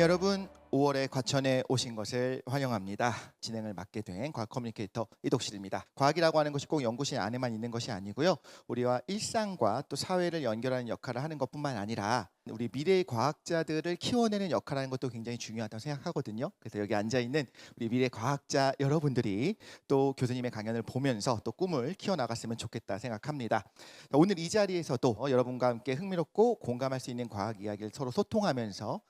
네, 여러분 5월에 과천에 오신 것을 환영합니다. 진행을 맡게 된 과학 커뮤니케이터 이독실입니다. 과학이라고 하는 것이 꼭 연구실 안에만 있는 것이 아니고요. 우리와 일상과 또 사회를 연결하는 역할을 하는 것뿐만 아니라 우리 미래의 과학자들을 키워내는 역할을 하는 것도 굉장히 중요하다고 생각하거든요. 그래서 여기 앉아있는 우리 미래 과학자 여러분들이 또 교수님의 강연을 보면서 또 꿈을 키워나갔으면 좋겠다 생각합니다. 오늘 이 자리에서도 여러분과 함께 흥미롭고 공감할 수 있는 과학 이야기를 서로 소통하면서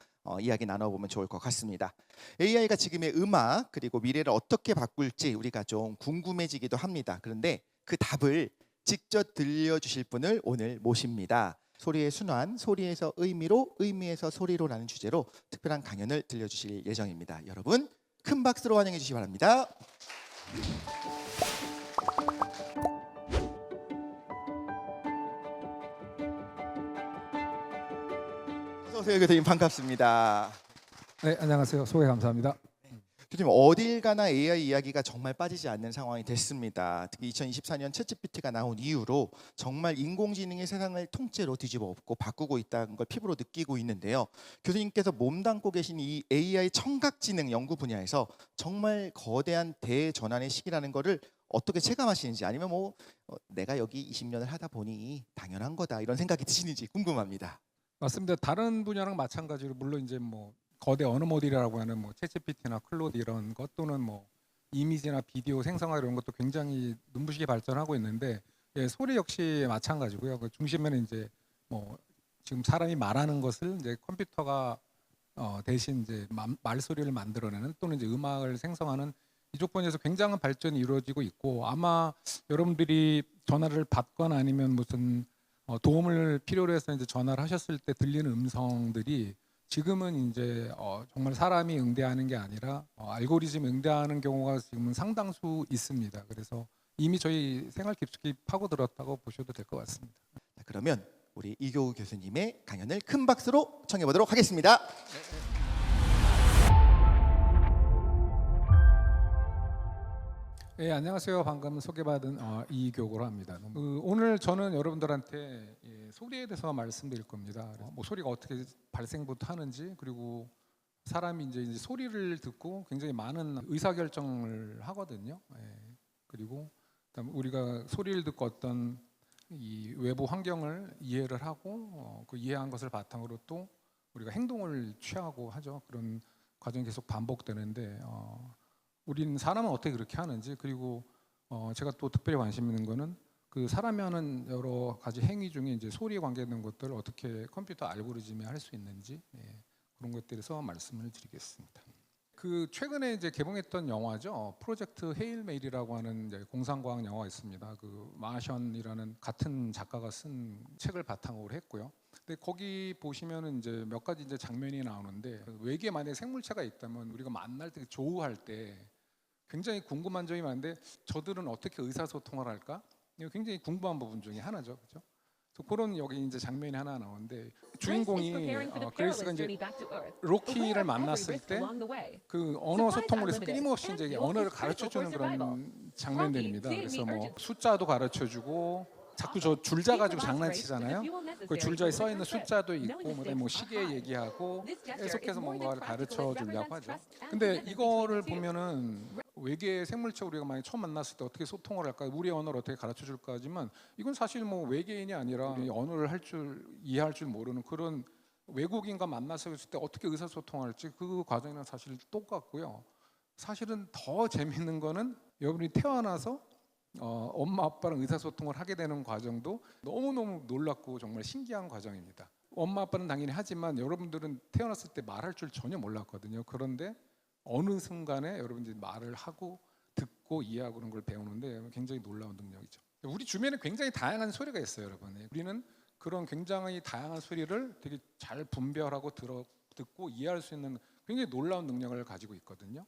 이야기 나눠보면 좋을 것 같습니다. AI가 지금의 음악 그리고 미래를 어떻게 바꿀지 우리가 좀 궁금해지기도 합니다. 그런데 그 답을 직접 들려주실 분을 오늘 모십니다. 소리의 순환, 소리에서 의미로, 의미에서 소리로라는 주제로 특별한 강연을 들려주실 예정입니다. 여러분 큰 박수로 환영해 주시기 바랍니다. 어서 오세요, 교수님. 반갑습니다. 네, 안녕하세요. 소개 감사합니다. 교수님, 어딜 가나 AI 이야기가 정말 빠지지 않는 상황이 됐습니다. 특히 2024년 챗GPT가 나온 이후로 정말 인공지능의 세상을 통째로 뒤집어 엎고 바꾸고 있다는 걸 피부로 느끼고 있는데요. 교수님께서 몸담고 계신 이 AI 청각지능 연구 분야에서 정말 거대한 대전환의 시기라는 거를 어떻게 체감하시는지, 아니면 내가 여기 20년을 하다 보니 당연한 거다 이런 생각이 드시는지 궁금합니다. 맞습니다. 다른 분야랑 마찬가지로 물론 이제 거대 언어 모델이라고 하는 챗GPT나 클로드 이런 것 또는 이미지나 비디오 생성화 이런 것도 굉장히 눈부시게 발전하고 있는데, 예, 소리 역시 마찬가지고요. 그 중심에는 이제 지금 사람이 말하는 것을 이제 컴퓨터가 대신 이제 말소리를 만들어내는 또는 이제 음악을 생성하는 이쪽 분야에서 굉장한 발전이 이루어지고 있고, 아마 여러분들이 전화를 받거나 아니면 무슨 도움을 필요로 해서 이제 전화를 하셨을 때 들리는 음성들이 지금은 이제 정말 사람이 응대하는 게 아니라 알고리즘이 응대하는 경우가 지금은 상당수 있습니다. 그래서 이미 저희 생활 깊숙이 파고들었다고 보셔도 될 것 같습니다. 그러면 우리 이교우 교수님의 강연을 큰 박수로 청해 보도록 하겠습니다. 네, 안녕하세요. 방금 소개받은 이교구로 합니다. 오늘 저는 여러분들한테 소리에 대해서 말씀드릴 겁니다. 소리가 어떻게 발생부터 하는지, 그리고 사람이 이제 소리를 듣고 굉장히 많은 의사결정을 하거든요. 그리고 우리가 소리를 듣고 어떤 이 외부 환경을 이해를 하고 그 이해한 것을 바탕으로 또 우리가 행동을 취하고 하죠. 그런 과정이 계속 반복되는데 우리는 사람은 어떻게 그렇게 하는지, 그리고 제가 또 특별히 관심 있는 거는 그 사람이 하는 여러 가지 행위 중에 이제 소리에 관계된 것들을 어떻게 컴퓨터 알고리즘이 할 수 있는지, 그런 것들에 대해서 말씀을 드리겠습니다. 그 최근에 이제 개봉했던 영화죠. 프로젝트 헤일 메일이라고 하는 이제 공상과학 영화가 있습니다. 그 마션이라는 같은 작가가 쓴 책을 바탕으로 했고요. 근데 거기 보시면은 이제 몇 가지 이제 장면이 나오는데, 외계에 만약에 생물체가 있다면 우리가 만날 때 조우할 때 굉장히 궁금한 점이 많은데, 저들은 어떻게 의사소통을 할까? 이거 굉장히 궁금한 부분 중에 하나죠, 그렇죠? 그런 여기 이제 장면이 하나 나오는데, 주인공이 그레이스가 이제 로키를 만났을 때 그 언어 소통을 해서 끊임없이 이제 언어를 가르쳐주는 그런 장면들입니다. 그래서 숫자도 가르쳐주고 자꾸 저 줄자 가지고 장난치잖아요. 그 줄자에 써 있는 숫자도 있고 시계 얘기하고 계속해서 뭔가를 가르쳐 주려고 하죠. 근데 이거를 보면은 외계 생물체 우리가 만약 처음 만났을 때 어떻게 소통을 할까, 우리의 언어를 어떻게 가르쳐 줄까 하지만, 이건 사실 외계인이 아니라 언어를 이해할 줄 모르는 그런 외국인과 만났을 때 어떻게 의사소통할지 그 과정이랑 사실 똑같고요. 사실은 더 재밌는 거는 여러분이 태어나서 엄마 아빠랑 의사소통을 하게 되는 과정도 너무너무 놀랍고 정말 신기한 과정입니다. 엄마 아빠는 당연히 하지만 여러분들은 태어났을 때 말할 줄 전혀 몰랐거든요. 그런데 어느 순간에 여러분들이 말을 하고 듣고 이해하고 그런 걸 배우는데 굉장히 놀라운 능력이죠. 우리 주변에 굉장히 다양한 소리가 있어요, 여러분. 우리는 그런 굉장히 다양한 소리를 되게 잘 분별하고 듣고 이해할 수 있는 굉장히 놀라운 능력을 가지고 있거든요.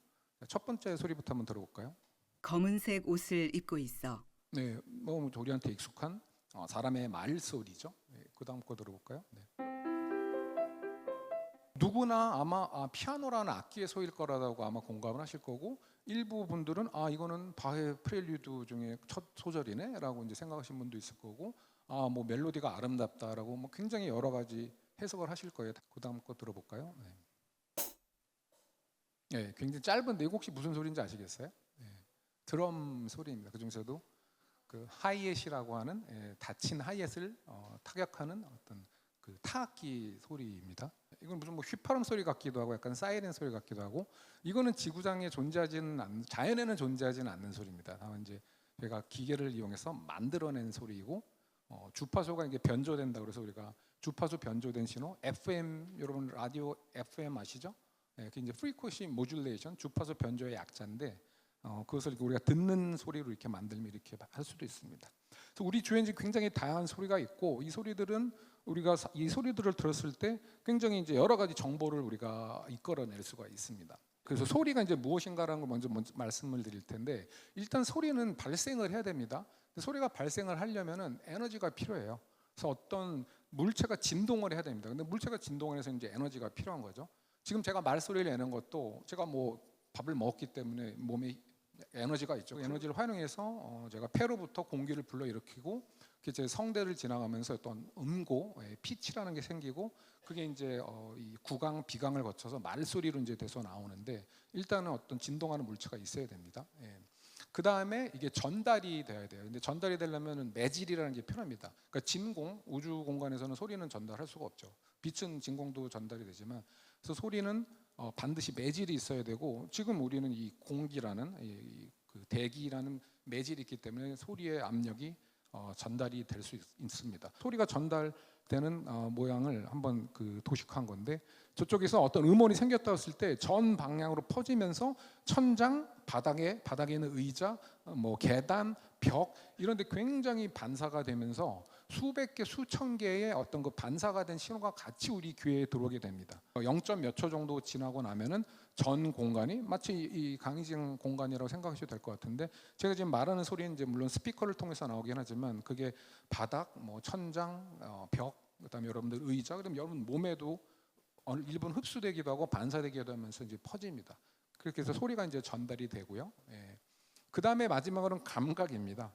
첫 번째 소리부터 한번 들어볼까요? 검은색 옷을 입고 있어. 네, 우리한테 익숙한 사람의 말소리죠. 네, 그 다음 거 들어볼까요? 네. 누구나 아마 피아노라는 악기의 소리일 거라고 아마 공감을 하실 거고, 일부 분들은 이거는 바흐의 프렐류드 중에 첫 소절이네 라고 이제 생각하신 분도 있을 거고, 멜로디가 아름답다라고 굉장히 여러 가지 해석을 하실 거예요. 그 다음 거 들어볼까요? 네. 예, 굉장히 짧은데 이거 혹시 무슨 소리인지 아시겠어요? 예, 드럼 소리입니다. 그 중에서도 그 하이햇이라고 하는 닫힌 하이햇을 타격하는 어떤 그 타악기 소리입니다. 이건 무슨 뭐 휘파람 소리 같기도 하고 약간 사이렌 소리 같기도 하고, 이거는 지구상에 존재하지는 않는, 자연에는 존재하지는 않는 소리입니다. 다만 이제 저희가 기계를 이용해서 만들어낸 소리이고, 주파수가 이게 변조된다 그래서 우리가 주파수 변조된 신호, FM, 여러분 라디오 FM 아시죠? 그게 이제 frequency modulation, 주파수 변조의 약자인데, 그것을 우리가 듣는 소리로 이렇게 만들면 이렇게 할 수도 있습니다. 그래서 우리 주위에 이제 굉장히 다양한 소리가 있고, 이 소리들은 우리가 이 소리들을 들었을 때 굉장히 이제 여러 가지 정보를 우리가 이끌어낼 수가 있습니다. 그래서 소리가 이제 무엇인가라는 걸 먼저 말씀을 드릴 텐데, 일단 소리는 발생을 해야 됩니다. 소리가 발생을 하려면은 에너지가 필요해요. 그래서 어떤 물체가 진동을 해야 됩니다. 근데 물체가 진동을 해서 이제 에너지가 필요한 거죠. 지금 제가 말소리를 내는 것도 제가 뭐 밥을 먹었기 때문에 몸에 에너지가 있죠. 그 에너지를 활용해서 제가 폐로부터 공기를 불러일으키고 제 성대를 지나가면서 어떤 음고, 피치라는 게 생기고, 그게 이제 이 구강, 비강을 거쳐서 말소리로 이제 돼서 나오는데, 일단은 어떤 진동하는 물체가 있어야 됩니다. 그 다음에 이게 전달이 돼야 돼요. 근데 전달이 되려면 매질이라는 게 필요합니다. 그러니까 진공, 우주 공간에서는 소리는 전달할 수가 없죠. 빛은 진공도 전달이 되지만, 그래서 소리는 반드시 매질이 있어야 되고, 지금 우리는 이 공기라는 그 대기라는 매질이 있기 때문에 소리의 압력이 전달이 될 수 있습니다. 소리가 전달되는 모양을 한번 그 도식한 건데, 저쪽에서 어떤 음원이 생겼다 했을 때 전 방향으로 퍼지면서 천장, 바닥에 있는 의자, 뭐 계단, 벽 이런 데 굉장히 반사가 되면서 수백 개, 수천 개의 어떤 그 반사가 된 신호가 같이 우리 귀에 들어오게 됩니다. 0. 몇 초 정도 지나고 나면은 전 공간이 마치 이 강의실 공간이라고 생각하셔도 될 것 같은데, 제가 지금 말하는 소리는 이제 물론 스피커를 통해서 나오긴 하지만 그게 바닥, 뭐 천장, 벽, 그다음에 여러분들 의자, 그다음에 여러분 몸에도 일부분 흡수되기도 하고 반사되기도 하면서 이제 퍼집니다. 그렇게 해서 소리가 이제 전달이 되고요. 그 다음에 마지막으로는 감각입니다.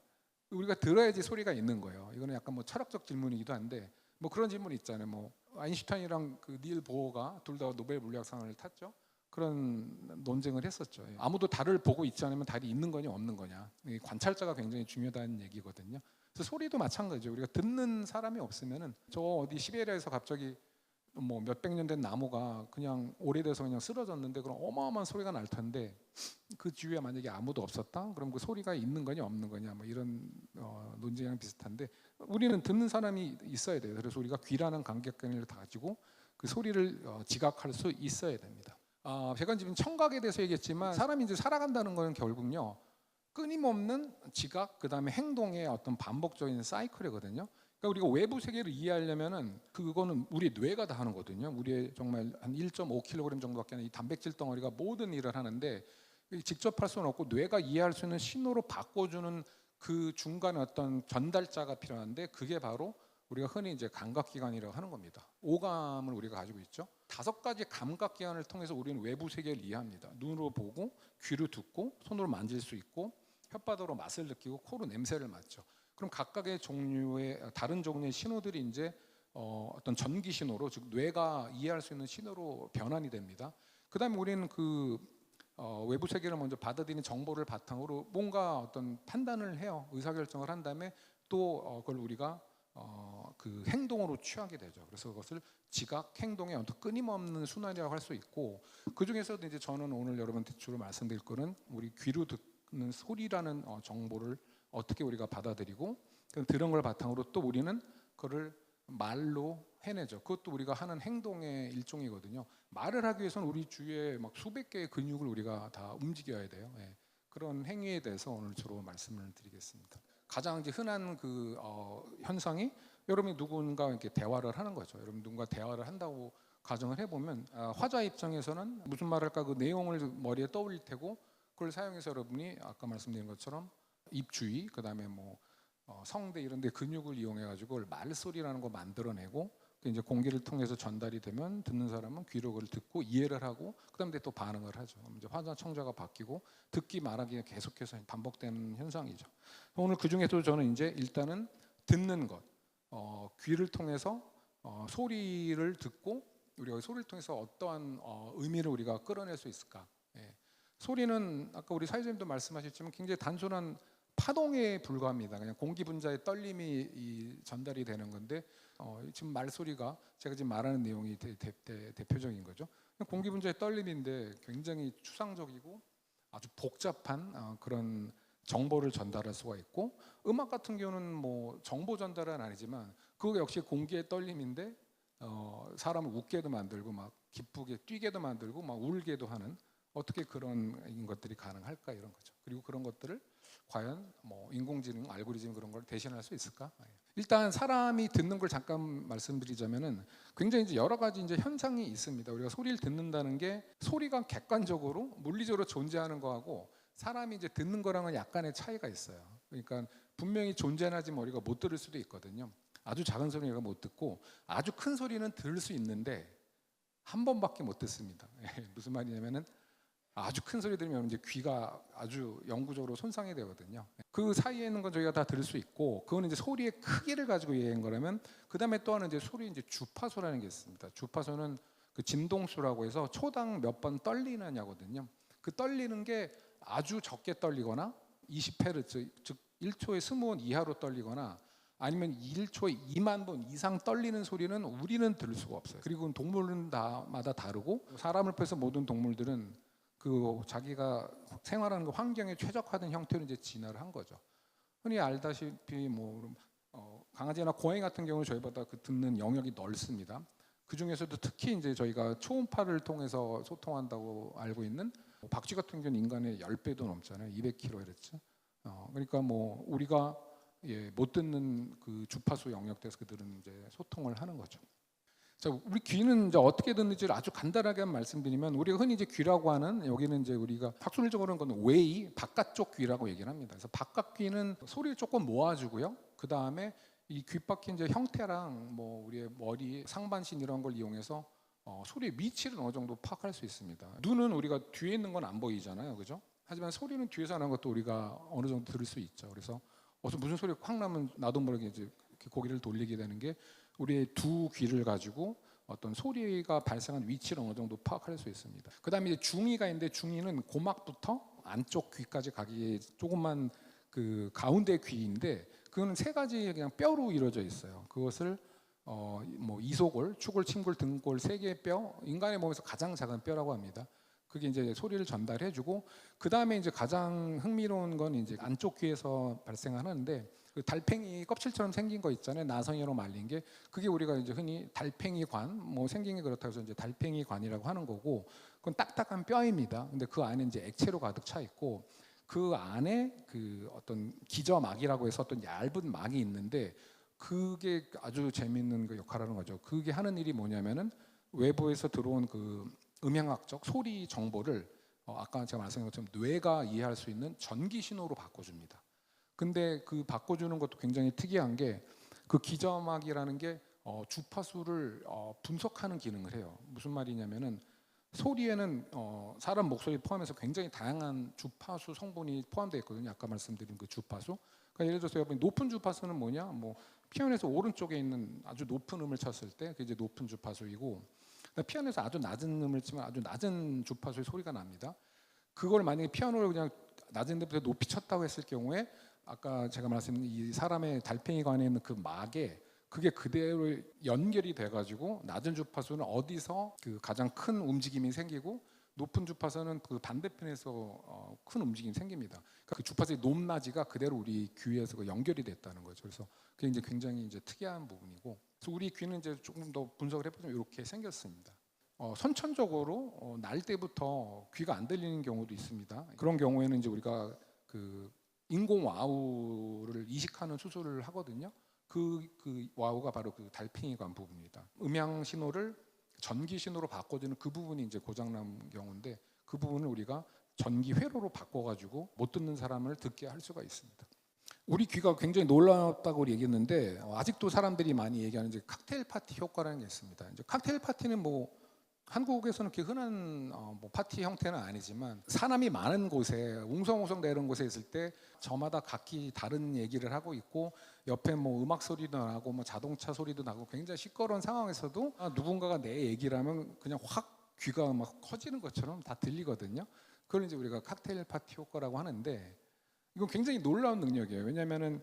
우리가 들어야지 소리가 있는 거예요. 이거는 약간 뭐 철학적 질문이기도 한데, 뭐 그런 질문이 있잖아요. 뭐 아인슈타인이랑 그 닐 보어가 둘 다 노벨 물리학상을 탔죠. 그런 논쟁을 했었죠. 아무도 달을 보고 있지 않으면 달이 있는 거냐 없는 거냐. 관찰자가 굉장히 중요하다는 얘기거든요. 그래서 소리도 마찬가지죠. 우리가 듣는 사람이 없으면은 저 어디 시베리아에서 갑자기 뭐 몇백 년 된 나무가 그냥 오래돼서 그냥 쓰러졌는데 그럼 어마어마한 소리가 날 텐데, 그 주위에 만약에 아무도 없었다? 그럼 그 소리가 있는 거냐 없는 거냐, 뭐 이런 논쟁이랑 비슷한데, 우리는 듣는 사람이 있어야 돼요. 그래서 우리가 귀라는 감각기를 다 가지고 그 소리를 지각할 수 있어야 됩니다. 제가 지금 청각에 대해서 얘기했지만, 사람이 이제 살아간다는 거는 결국은요, 끊임없는 지각, 그 다음에 행동의 어떤 반복적인 사이클이거든요. 그러니까 우리가 외부 세계를 이해하려면은 그거는 우리 뇌가 다 하는 거거든요. 우리의 정말 한 1.5kg 정도밖에 안 되는 이 단백질 덩어리가 모든 일을 하는데, 직접 할 수는 없고 뇌가 이해할 수 있는 신호로 바꿔주는 그 중간에 어떤 전달자가 필요한데, 그게 바로 우리가 흔히 이제 감각기관이라고 하는 겁니다. 오감을 우리가 가지고 있죠. 5가지 감각기관을 통해서 우리는 외부 세계를 이해합니다. 눈으로 보고, 귀로 듣고, 손으로 만질 수 있고, 혓바닥으로 맛을 느끼고, 코로 냄새를 맡죠. 그럼 각각의 종류의 다른 종류의 신호들이 이제 어떤 전기 신호로, 즉 뇌가 이해할 수 있는 신호로 변환이 됩니다. 그다음에 우리는 그 외부 세계를 먼저 받아들이는 정보를 바탕으로 뭔가 어떤 판단을 해요. 의사결정을 한 다음에 또 그걸 우리가 그 행동으로 취하게 되죠. 그래서 그것을 지각 행동의 어떤 끊임없는 순환이라고 할 수 있고, 그 중에서도 이제 저는 오늘 여러분한테 주로 말씀드릴 거는 우리 귀로 듣는 소리라는 정보를 어떻게 우리가 받아들이고, 들은 걸 바탕으로 또 우리는 그걸 말로 해내죠. 그것도 우리가 하는 행동의 일종이거든요. 말을 하기 위해서는 우리 주위에 막 수백 개의 근육을 우리가 다 움직여야 돼요. 그런 행위에 대해서 오늘 주로 말씀을 드리겠습니다. 가장 이제 흔한 그 현상이, 여러분이 누군가 이렇게 대화를 하는 거죠. 여러분 누군가 대화를 한다고 가정을 해보면, 화자 입장에서는 무슨 말을 할까 그 내용을 머리에 떠올릴 테고, 그걸 사용해서 여러분이 아까 말씀드린 것처럼 입 주위, 그 다음에 뭐 성대 이런 데 근육을 이용해 가지고 말소리라는 거 만들어내고, 그 이제 공기를 통해서 전달이 되면 듣는 사람은 귀로 그걸 듣고 이해를 하고, 그다음에 또 반응을 하죠. 이제 화자 청자가 바뀌고 듣기 말하기가 계속해서 반복되는 현상이죠. 오늘 그 중에서도 저는 이제 일단은 듣는 것, 귀를 통해서 소리를 듣고 우리가 소리를 통해서 어떠한 의미를 우리가 끌어낼 수 있을까, 소리는 아까 우리 사회자님도 말씀하셨지만 굉장히 단순한 파동에 불과합니다. 그냥 공기 분자의 떨림이 전달이 되는 건데 지금 말소리가 제가 지금 말하는 내용이 대표적인 거죠. 공기 분자의 떨림인데 굉장히 추상적이고 아주 복잡한 그런 정보를 전달할 수가 있고, 음악 같은 경우는 뭐 정보 전달은 아니지만 그거 역시 공기의 떨림인데 사람을 웃게도 만들고 막 기쁘게 뛰게도 만들고 막 울게도 하는, 어떻게 그런 것들이 가능할까 이런 거죠. 그리고 그런 것들을 과연 뭐 인공지능, 알고리즘 그런 걸 대신할 수 있을까? 일단 사람이 듣는 걸 잠깐 말씀드리자면은 굉장히 이제 여러 가지 이제 현상이 있습니다. 우리가 소리를 듣는다는 게 소리가 객관적으로 물리적으로 존재하는 거하고 사람이 이제 듣는 거랑은 약간의 차이가 있어요. 그러니까 분명히 존재하지만 우리가 못 들을 수도 있거든요. 아주 작은 소리는 못 듣고 아주 큰 소리는 들을 수 있는데 한 번밖에 못 듣습니다. 무슨 말이냐면은 아주 큰 소리 들으면 이제 귀가 아주 영구적으로 손상이 되거든요. 그 사이에 있는 건 저희가 다 들을 수 있고, 그거는 이제 소리의 크기를 가지고 얘기한 거라면, 그 다음에 또 하나 이제 소리 이제 주파수라는 게 있습니다. 주파수는 그 진동수라고 해서 초당 몇 번 떨리느냐거든요. 그 떨리는 게 아주 적게 떨리거나 20Hz, 즉 1초에 20원 이하로 떨리거나 아니면 1초에 2만 번 이상 떨리는 소리는 우리는 들을 수가 없어요. 그리고 동물은 마다 다르고, 사람을 포함해서 모든 동물들은 그 자기가 생활하는 그 환경에 최적화된 형태로 이제 진화를 한 거죠. 흔히 알다시피 뭐 강아지나 고양이 같은 경우는 저희보다 그 듣는 영역이 넓습니다. 그 중에서도 특히 이제 저희가 초음파를 통해서 소통한다고 알고 있는 박쥐 같은 경우는 인간의 10배도 넘잖아요. 200kHz. 그러니까 뭐 우리가 못 듣는 그 주파수 영역대에서 그들은 이제 소통을 하는 거죠. 자, 우리 귀는 이제 어떻게 듣는지를 아주 간단하게 말씀드리면, 우리가 흔히 이제 귀라고 하는, 여기는 이제 우리가 학술적으로는 그건 외이 바깥쪽 귀라고 얘기를 합니다. 그래서 바깥 귀는 소리를 조금 모아주고요. 그 다음에 이 귓바퀴 이제 형태랑 뭐 우리의 머리, 상반신 이런 걸 이용해서 소리의 위치를 어느 정도 파악할 수 있습니다. 눈은 우리가 뒤에 있는 건 안 보이잖아요, 그죠? 하지만 소리는 뒤에서 나는 것도 우리가 어느 정도 들을 수 있죠. 그래서 무슨 소리가 확 나면 나도 모르게 이제 이렇게 고개를 돌리게 되는 게, 우리의 두 귀를 가지고 어떤 소리가 발생한 위치를 어느 정도 파악할 수 있습니다. 그 다음에 이제 중이가 있는데, 중이는 고막부터 안쪽 귀까지 가기에 조금만 그 가운데 귀인데, 그거는 세 가지 그냥 뼈로 이루어져 있어요. 그것을 뭐 이소골, 추골, 침골, 등골 세 개의 뼈, 인간의 몸에서 가장 작은 뼈라고 합니다. 그게 이제 소리를 전달해주고, 그 다음에 이제 가장 흥미로운 건 이제 안쪽 귀에서 발생하는데, 그 달팽이 껍질처럼 생긴 거 있잖아요. 나성이로 말린 게, 그게 우리가 이제 흔히 달팽이관, 뭐 생긴 게 그렇다고 해서 이제 달팽이관이라고 하는 거고, 그건 딱딱한 뼈입니다. 근데 그 안에 이제 액체로 가득 차 있고, 그 안에 그 어떤 기저막이라고 해서 어떤 얇은 막이 있는데, 그게 아주 재미있는 그 역할을 하는 거죠. 그게 하는 일이 뭐냐면은 외부에서 들어온 그 음향학적 소리 정보를 아까 제가 말씀드린 것처럼 뇌가 이해할 수 있는 전기 신호로 바꿔줍니다. 근데 그 바꿔주는 것도 굉장히 특이한 게, 그 기저막이라는 게 주파수를 분석하는 기능을 해요. 무슨 말이냐면은, 소리에는 사람 목소리 포함해서 굉장히 다양한 주파수 성분이 포함되어 있거든요. 아까 말씀드린 그 주파수. 그러니까 예를 들어서 여러분, 높은 주파수는 뭐냐? 뭐 피아노에서 오른쪽에 있는 아주 높은 음을 쳤을 때 그게 이제 높은 주파수이고, 피아노에서 아주 낮은 음을 치면 아주 낮은 주파수의 소리가 납니다. 그걸 만약에 피아노를 그냥 낮은 데부터 높이 쳤다고 했을 경우에, 아까 제가 말씀드린 이 사람의 달팽이관에 있는 그 막에 그게 그대로 연결이 돼가지고 낮은 주파수는 어디서 그 가장 큰 움직임이 생기고, 높은 주파수는 그 반대편에서 큰 움직임이 생깁니다. 그러니까 그 주파수의 높낮이가 그대로 우리 귀에서 연결이 됐다는 거죠. 그래서 그게 이제 굉장히 이제 특이한 부분이고, 그래서 우리 귀는 이제 조금 더 분석을 해보면 이렇게 생겼습니다. 선천적으로 날 때부터 귀가 안 들리는 경우도 있습니다. 그런 경우에는 이제 우리가 그 인공 와우를 이식하는 수술을 하거든요. 그 와우가 바로 그 달팽이관 부분입니다. 음향 신호를 전기 신호로 바꿔주는 그 부분이 이제 고장난 경우인데, 그 부분을 우리가 전기 회로로 바꿔가지고 못 듣는 사람을 듣게 할 수가 있습니다. 우리 귀가 굉장히 놀랍다고 얘기했는데, 아직도 사람들이 많이 얘기하는 이제 칵테일 파티 효과라는 게 있습니다. 이제 칵테일 파티는 뭐 한국에서는 그렇게 흔한 뭐 파티 형태는 아니지만, 사람이 많은 곳에 웅성웅성 내는 곳에 있을 때 저마다 각기 다른 얘기를 하고 있고, 옆에 뭐 음악 소리도 나고 뭐 자동차 소리도 나고 굉장히 시끄러운 상황에서도 누군가가 내 얘기를 하면 그냥 확 귀가 막 커지는 것처럼 다 들리거든요. 그걸 이제 우리가 칵테일 파티 효과라고 하는데 이건 굉장히 놀라운 능력이에요. 왜냐하면은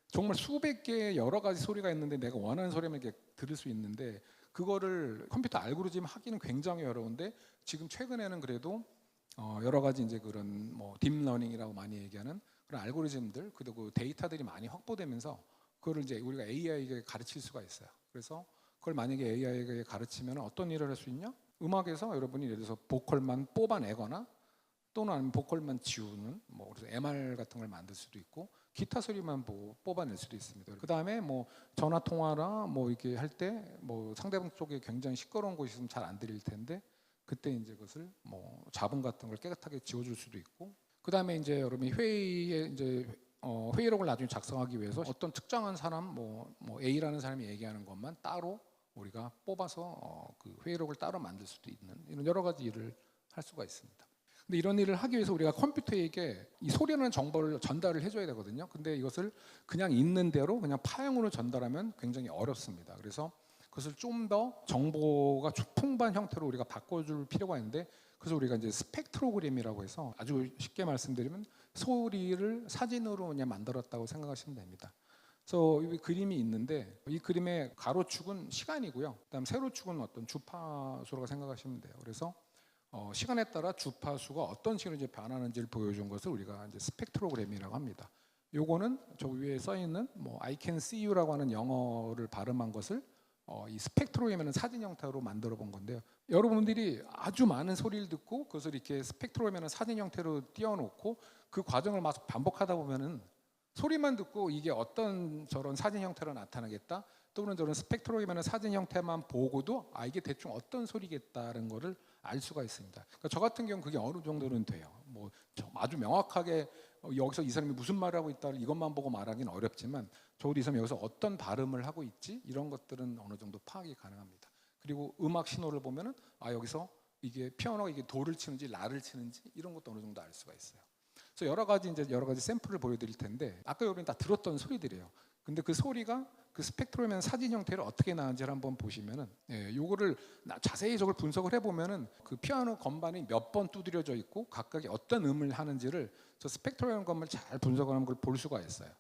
정말 수백 개의 여러 가지 소리가 있는데 내가 원하는 소리만 이렇게 들을 수 있는데 그거를 컴퓨터 알고리즘 하기는 굉장히 어려운데 지금 최근에는 그래도 여러 가지 이제 그런 뭐 딥러닝이라고 많이 얘기하는 그런 알고리즘들 그리고 데이터들이 많이 확보되면서 그거를 이제 우리가 AI에게 가르칠 수가 있어요. 그래서 그걸 만약에 AI에게 가르치면 어떤 일을 할 수 있냐? 음악에서 여러분이 예를 들어서 보컬만 뽑아내거나 또는 아니면 보컬만 지우는 뭐 그래서 MR 같은 걸 만들 수도 있고 기타 소리만 뽑아낼 수도 있습니다. 그 다음에 뭐 전화 통화나 뭐 이렇게 할 때 뭐 상대방 쪽에 굉장히 시끄러운 곳이 있으면 잘 안 들릴 텐데 그때 이제 그것을 뭐 잡음 같은 걸 깨끗하게 지워줄 수도 있고 그 다음에 이제 여러분이 회의에 이제 회의록을 나중에 작성하기 위해서 어떤 특정한 사람 뭐 A라는 사람이 얘기하는 것만 따로 우리가 뽑아서 그 회의록을 따로 만들 수도 있는 이런 여러 가지 일을 할 수가 있습니다. 근데 이런 일을 하기 위해서 우리가 컴퓨터에게 이 소리라는 정보를 전달을 해줘야 되거든요. 근데 이것을 그냥 있는 대로 그냥 파형으로 전달하면 굉장히 어렵습니다. 그래서 그것을 좀 더 정보가 풍부한 형태로 우리가 바꿔줄 필요가 있는데 그래서 우리가 이제 스펙트로그램이라고 해서 아주 쉽게 말씀드리면 소리를 사진으로 그냥 만들었다고 생각하시면 됩니다. 그래서 이 그림이 있는데 이 그림의 가로축은 시간이고요. 그다음 세로축은 어떤 주파수라고 생각하시면 돼요. 그래서 시간에 따라 주파수가 어떤 식으로 이제 변하는지를 보여준 것을 우리가 이제 스펙트로그램이라고 합니다. 요거는 저 위에 써 있는 뭐 I can see you라고 하는 영어를 발음한 것을 이 스펙트로그램이라는 사진 형태로 만들어 본 건데요. 여러분들이 아주 많은 소리를 듣고 그것을 이렇게 스펙트로그램이라는 사진 형태로 띄워놓고 그 과정을 막 반복하다 보면은 소리만 듣고 이게 어떤 저런 사진 형태로 나타나겠다 또는 저런 스펙트로그램이라는 사진 형태만 보고도 이게 대충 어떤 소리겠다는 거를 알 수가 있습니다. 그러니까 저 같은 경우는 그게 어느 정도는 돼요. 뭐 아주 명확하게 여기서 이 사람이 무슨 말을 하고 있다를 이것만 보고 말하기는 어렵지만 적어도 이 사람이 여기서 어떤 발음을 하고 있지 이런 것들은 어느 정도 파악이 가능합니다. 그리고 음악 신호를 보면은 여기서 이게 피아노가 이게 도를 치는지 라를 치는지 이런 것도 어느 정도 알 수가 있어요. 그래서 여러 가지 샘플을 보여드릴 텐데 아까 여러분이 다 들었던 소리들이에요. 근데 그 소리가 그 스펙트럼의 사진 형태를 어떻게 나는지를 한번 보시면은 요거를 자세히 저걸 분석을 해보면은 그 피아노 건반이 몇 번 두드려져 있고 각각이 어떤 음을 하는지를 저 스펙트럼 건반을 잘 분석하는 걸 볼 수가 있어요.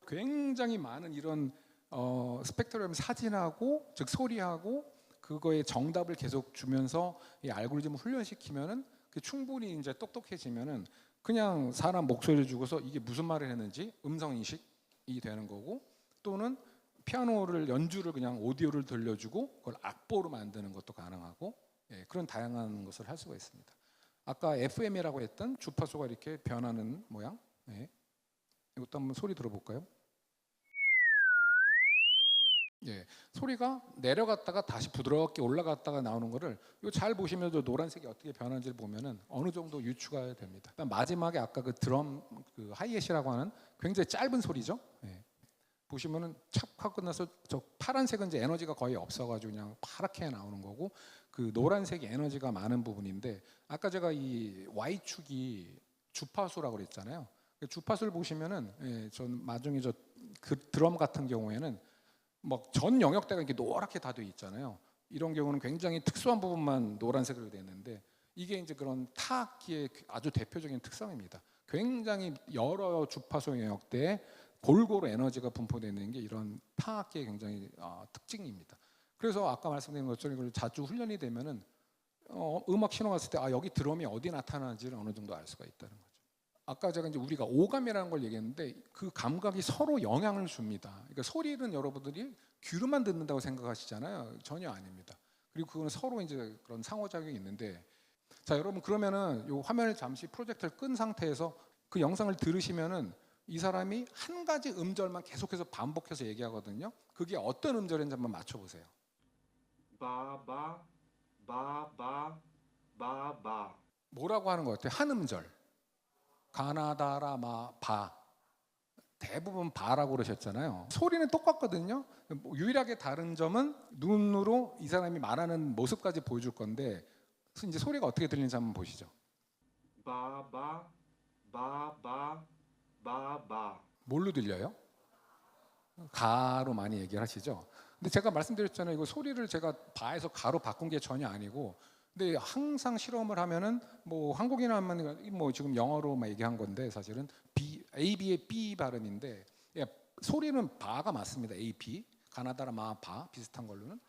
굉장히 많은 이런 스펙트럼 사진하고 즉 소리하고 그거의 정답을 계속 주면서 이 알고리즘을 훈련시키면은 충분히 이제 똑똑해지면은 그냥 사람 목소리를 주고서 이게 무슨 말을 했는지 음성 인식이 되는 거고 또는 피아노를 연주를 그냥 오디오를 들려주고 그걸 악보로 만드는 것도 가능하고 그런 다양한 것을 할 수가 있습니다. 아까 FM이라고 했던 주파수가 이렇게 변하는 모양. 이것도 한번 소리 들어볼까요? 소리가 내려갔다가 다시 부드럽게 올라갔다가 나오는 거를 이거 잘 보시면 저 노란색이 어떻게 변하는지를 보면은 어느 정도 유추가 됩니다. 마지막에 아까 그 드럼 그 하이햇이라고 하는 굉장히 짧은 소리죠. 보시면은 착 하고 끝나서 저 파란색은 이제 에너지가 거의 없어가지고 그냥 파랗게 나오는 거고 그 노란색이 에너지가 많은 부분인데 아까 제가 이 Y축이 주파수라고 그랬잖아요. 주파수를 보시면은 전 나중에 저 그 드럼 같은 경우에는 막 전 영역대가 이렇게 노랗게 다 돼 있잖아요. 이런 경우는 굉장히 특수한 부분만 노란색으로 되어 있는데 이게 이제 그런 타악기의 아주 대표적인 특성입니다. 굉장히 여러 주파수 영역대에 골고루 에너지가 분포되어 있는 게 이런 타악기의 굉장히 특징입니다. 그래서 아까 말씀드린 것처럼 이걸 자주 훈련이 되면은 음악 신호 갔을 때 여기 드럼이 어디 나타나는지를 어느 정도 알 수가 있다는 거죠. 아까 제가 이제 우리가 오감이라는 걸 얘기했는데 그 감각이 서로 영향을 줍니다. 그러니까 소리는 여러분들이 귀로만 듣는다고 생각하시잖아요. 전혀 아닙니다. 그리고 그거는 서로 이제 그런 상호작용이 있는데 자 여러분 그러면은 이 화면을 잠시 프로젝터를 끈 상태에서 그 영상을 들으시면은 이 사람이 한 가지 음절만 계속해서 반복해서 얘기하거든요. 그게 어떤 음절인지 한번 맞춰보세요. 바바 바바 바바 뭐라고 하는 것 같아요? 한 음절. 가나다라 바. 대부분 바라고 그러셨잖아요. 소리는 똑같거든요. 유일하게 다른 점은 눈으로 이 사람이 말하는 모습까지 보여줄 건데 이제 소리가 어떻게 들리는지 한번 보시죠. 바바 바바 바바 뭘로 들려요? 가로 많이 얘기를 하시죠. 근데 제가 말씀드렸잖아요. 이거 소리를 제가 바에서 가로 바꾼 게 전혀 아니고 근데 항상 실험을 하면은 뭐 한국인 하면 뭐 지금 영어로 막 얘기한 건데 사실은 AB의 B 발음인데 예, 소리는 바가 맞습니다. AP 가나다라 바 비슷한 걸로는.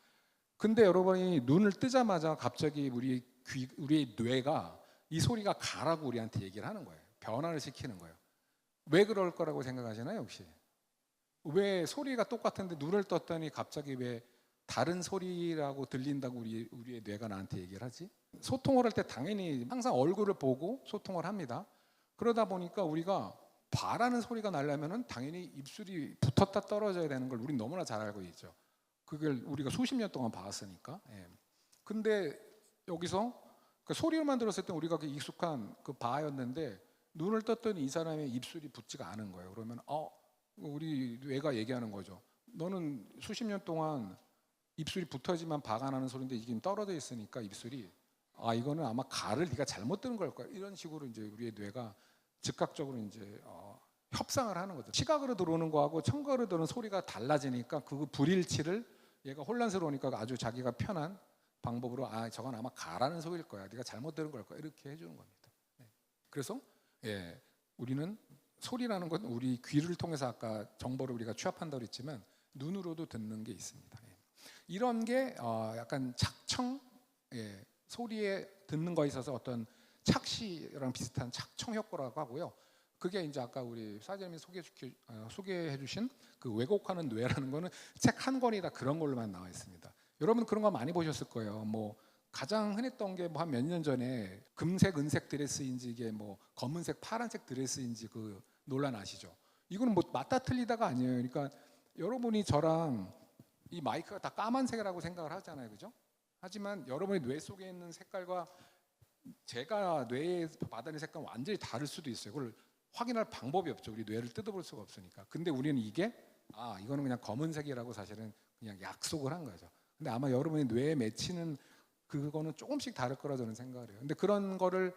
근데 여러분이 눈을 뜨자마자 갑자기 우리의 뇌가 이 소리가 가라고 우리한테 얘기를 하는 거예요. 변화를 시키는 거예요. 왜 그럴 거라고 생각하시나요, 혹시? 왜 소리가 똑같은데 눈을 떴더니 갑자기 왜 다른 소리라고 들린다고 우리의 뇌가 나한테 얘기를 하지? 소통을 할 때 당연히 항상 얼굴을 보고 소통을 합니다. 그러다 보니까 우리가 바라는 소리가 나려면은 당연히 입술이 붙었다 떨어져야 되는 걸 우린 너무나 잘 알고 있죠. 그걸 우리가 수십 년 동안 봐왔으니까. 예. 근데 여기서 그 소리만 들었을 때 우리가 그 익숙한 그 바였는데 눈을 떴더니 이 사람의 입술이 붙지가 않은 거예요. 그러면 우리 뇌가 얘기하는 거죠. 너는 수십 년 동안 입술이 붙어지만 바가 나는 소리인데 이게 떨어져 있으니까 입술이 이거는 아마 가를 네가 잘못 들은 걸 거야. 이런 식으로 이제 우리의 뇌가 즉각적으로 이제 협상을 하는 거죠. 시각으로 들어오는 거하고 청각으로 들어오는 소리가 달라지니까 그 불일치를 얘가 혼란스러우니까 아주 자기가 편한 방법으로 저건 아마 가라는 소리일 거야. 네가 잘못 들은 걸 거야. 이렇게 해주는 겁니다. 네. 그래서 우리는 소리라는 건 우리 귀를 통해서 아까 정보를 우리가 취합한다고 그랬지만 눈으로도 듣는 게 있습니다. 이런 게 약간 착청, 소리에 듣는 거에 있어서 어떤 착시랑 비슷한 착청 효과라고 하고요. 그게 이제 아까 우리 사장님이 소개해 주신 그 왜곡하는 뇌라는 거는 책 한 권이 다 그런 걸로만 나와 있습니다. 여러분 그런 거 많이 보셨을 거예요. 뭐 가장 흔했던 게 뭐 한 몇 년 전에 금색, 은색 드레스인지 이게 뭐 검은색, 파란색 드레스인지 그 논란 아시죠? 이거는 뭐 맞다 틀리다가 아니에요. 그러니까 여러분이 저랑 이 마이크가 다 까만색이라고 생각을 하잖아요, 그죠? 하지만 여러분의 뇌 속에 있는 색깔과 제가 뇌에 받아낸 색깔은 완전히 다를 수도 있어요. 그걸 확인할 방법이 없죠. 우리 뇌를 뜯어볼 수가 없으니까. 근데 우리는 이게 이거는 그냥 검은색이라고 사실은 그냥 약속을 한 거죠. 근데 아마 여러분의 뇌에 맺히는 그거는 조금씩 다를 거라 저는 생각을 해요. 근데 그런 거를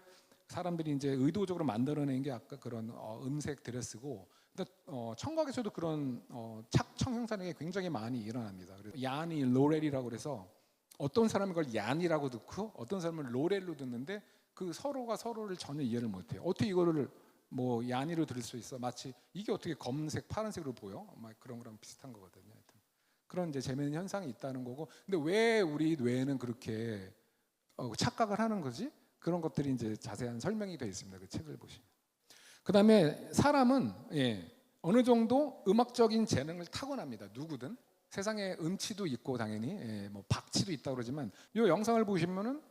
사람들이 이제 의도적으로 만들어낸 게 아까 그런 음색 드레스고, 근데 청각에서도 그런 착청 형상이 굉장히 많이 일어납니다. 그래서 야니, 로렐이라고 그래서 어떤 사람은 그걸 얀이라고 듣고 어떤 사람은 로렐로 듣는데 그 서로가 서로를 전혀 이해를 못해요. 어떻게 이거를 뭐 얀이로 들을 수 있어? 마치 이게 어떻게 검은색, 파란색으로 보여? 막 그런 거랑 비슷한 거거든요. 하여튼 그런 이제 재미있는 현상이 있다는 거고, 근데 왜 우리 뇌는 그렇게 착각을 하는 거지? 그런 것들이 이제 자세한 설명이 되어 있습니다. 그 책을 보시면. 그다음에 사람은 어느 정도 음악적인 재능을 타고납니다. 누구든. 세상에 음치도 있고 당연히 뭐 박치도 있다고 그러지만 이 영상을 보시면은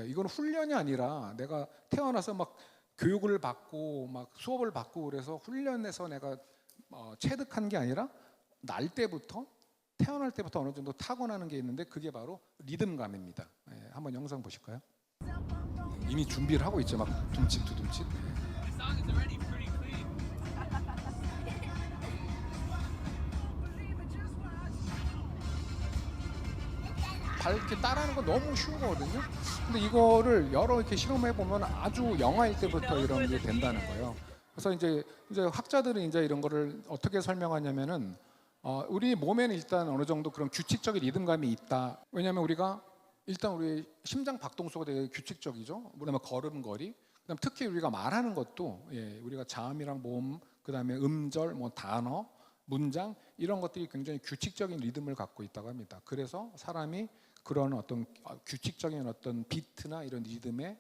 이건 훈련이 아니라 내가 태어나서 막 교육을 받고 막 수업을 받고 그래서 훈련해서 내가 체득한 게 아니라 태어날 때부터 어느 정도 타고나는 게 있는데 그게 바로 리듬감입니다. 한번 영상 보실까요? 이미 준비를 하고 있죠. 막 둠칫 두둠칫. 이렇게 따라하는 건 너무 쉬운 거거든요. 근데 이거를 여러 이렇게 실험해 보면 아주 영아일 때부터 이런 게 된다는 거예요. 그래서 이제 학자들은 이제 이런 거를 어떻게 설명하냐면은 우리 몸에는 일단 어느 정도 그런 규칙적인 리듬감이 있다. 왜냐하면 우리가 일단 우리 심장 박동수가 되게 규칙적이죠. 그다음에 걸음걸이, 그다음 특히 우리가 말하는 것도 우리가 자음이랑 모음, 그다음에 음절, 뭐 단어, 문장 이런 것들이 굉장히 규칙적인 리듬을 갖고 있다고 합니다. 그래서 사람이 그런 어떤 규칙적인 어떤 비트나 이런 리듬에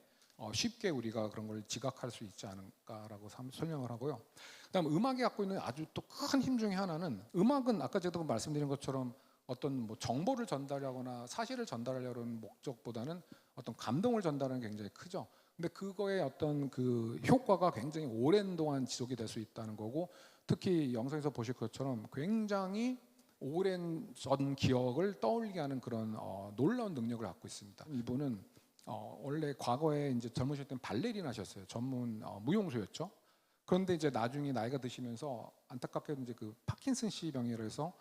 쉽게 우리가 그런 걸 지각할 수 있지 않을까라고 설명을 하고요. 그다음 음악이 갖고 있는 아주 또 큰 힘 중에 하나는, 음악은 아까 제가 말씀드린 것처럼 어떤 뭐 정보를 전달하거나 사실을 전달하려는 목적보다는 어떤 감동을 전달하는 게 굉장히 크죠. 근데 그거의 어떤 그 효과가 굉장히 오랜 동안 지속이 될 수 있다는 거고, 특히 영상에서 보실 것처럼 굉장히 오랜 전 기억을 떠올리게 하는 그런 놀라운 능력을 갖고 있습니다. 이분은 원래 과거에 이제 젊으실 땐 발레리나셨어요. 전문 무용수였죠. 그런데 이제 나중에 나이가 드시면서 안타깝게도 이제 그 파킨슨씨 병이라 해서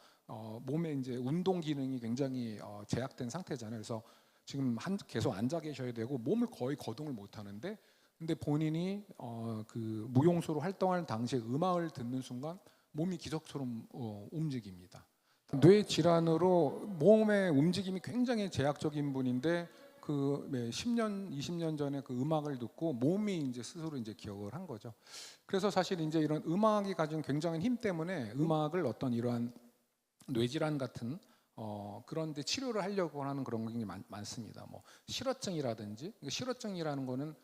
몸에 이제 운동 기능이 굉장히 제약된 상태잖아요. 그래서 지금 계속 앉아 계셔야 되고 몸을 거의 거동을 못 하는데, 근데 본인이 그 무용수로 활동할 당시에 음악을 듣는 순간 몸이 기적처럼 움직입니다. 뇌 질환으로 몸의 움직임이 굉장히 제약적인 분인데 그 10년, 20년 전에 그 음악을 듣고 몸이 이제 스스로 이제 기억을 한 거죠. 그래서 사실 이제 이런 음악이 가진 굉장한 힘 때문에 음악을 어떤 이러한 뇌질환 같은 그런데 치료를 하려고 하는 그런 게 많습니다. 뭐 실어증이라든지, 실어증이라는 거는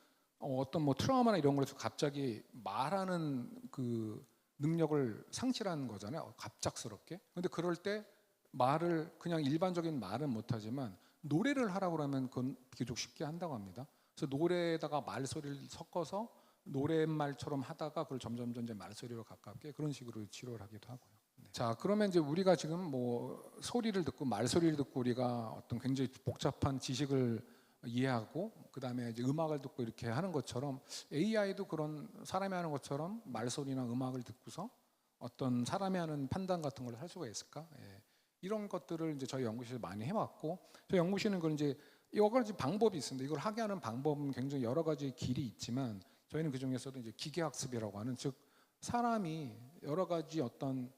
어떤 뭐 트라우마나 이런 걸로 갑자기 말하는 그 능력을 상실하는 거잖아요. 갑작스럽게. 근데 그럴 때 말을 그냥 일반적인 말은 못하지만 노래를 하라고 그러면 그건 비교적 쉽게 한다고 합니다. 그래서 노래에다가 말소리를 섞어서 노랫말처럼 하다가 그걸 점점 말소리로 가깝게 그런 식으로 치료를 하기도 하고요. 네. 자, 그러면 이제 우리가 지금 뭐 소리를 듣고 말소리를 듣고 우리가 어떤 굉장히 복잡한 지식을 이해하고 그다음에 이제 음악을 듣고 이렇게 하는 것처럼 AI도 그런 사람이 하는 것처럼 말소리나 음악을 듣고서 어떤 사람이 하는 판단 같은 걸 할 수가 있을까? 예. 이런 것들을 이제 저희 연구실에서 많이 해왔고 저희 연구실은 그걸 이제 여러 가지 방법이 있습니다. 이걸 하게 하는 방법은 굉장히 여러 가지 길이 있지만 저희는 그 중에서도 이제 기계학습이라고 하는 즉 사람이 여러 가지 어떤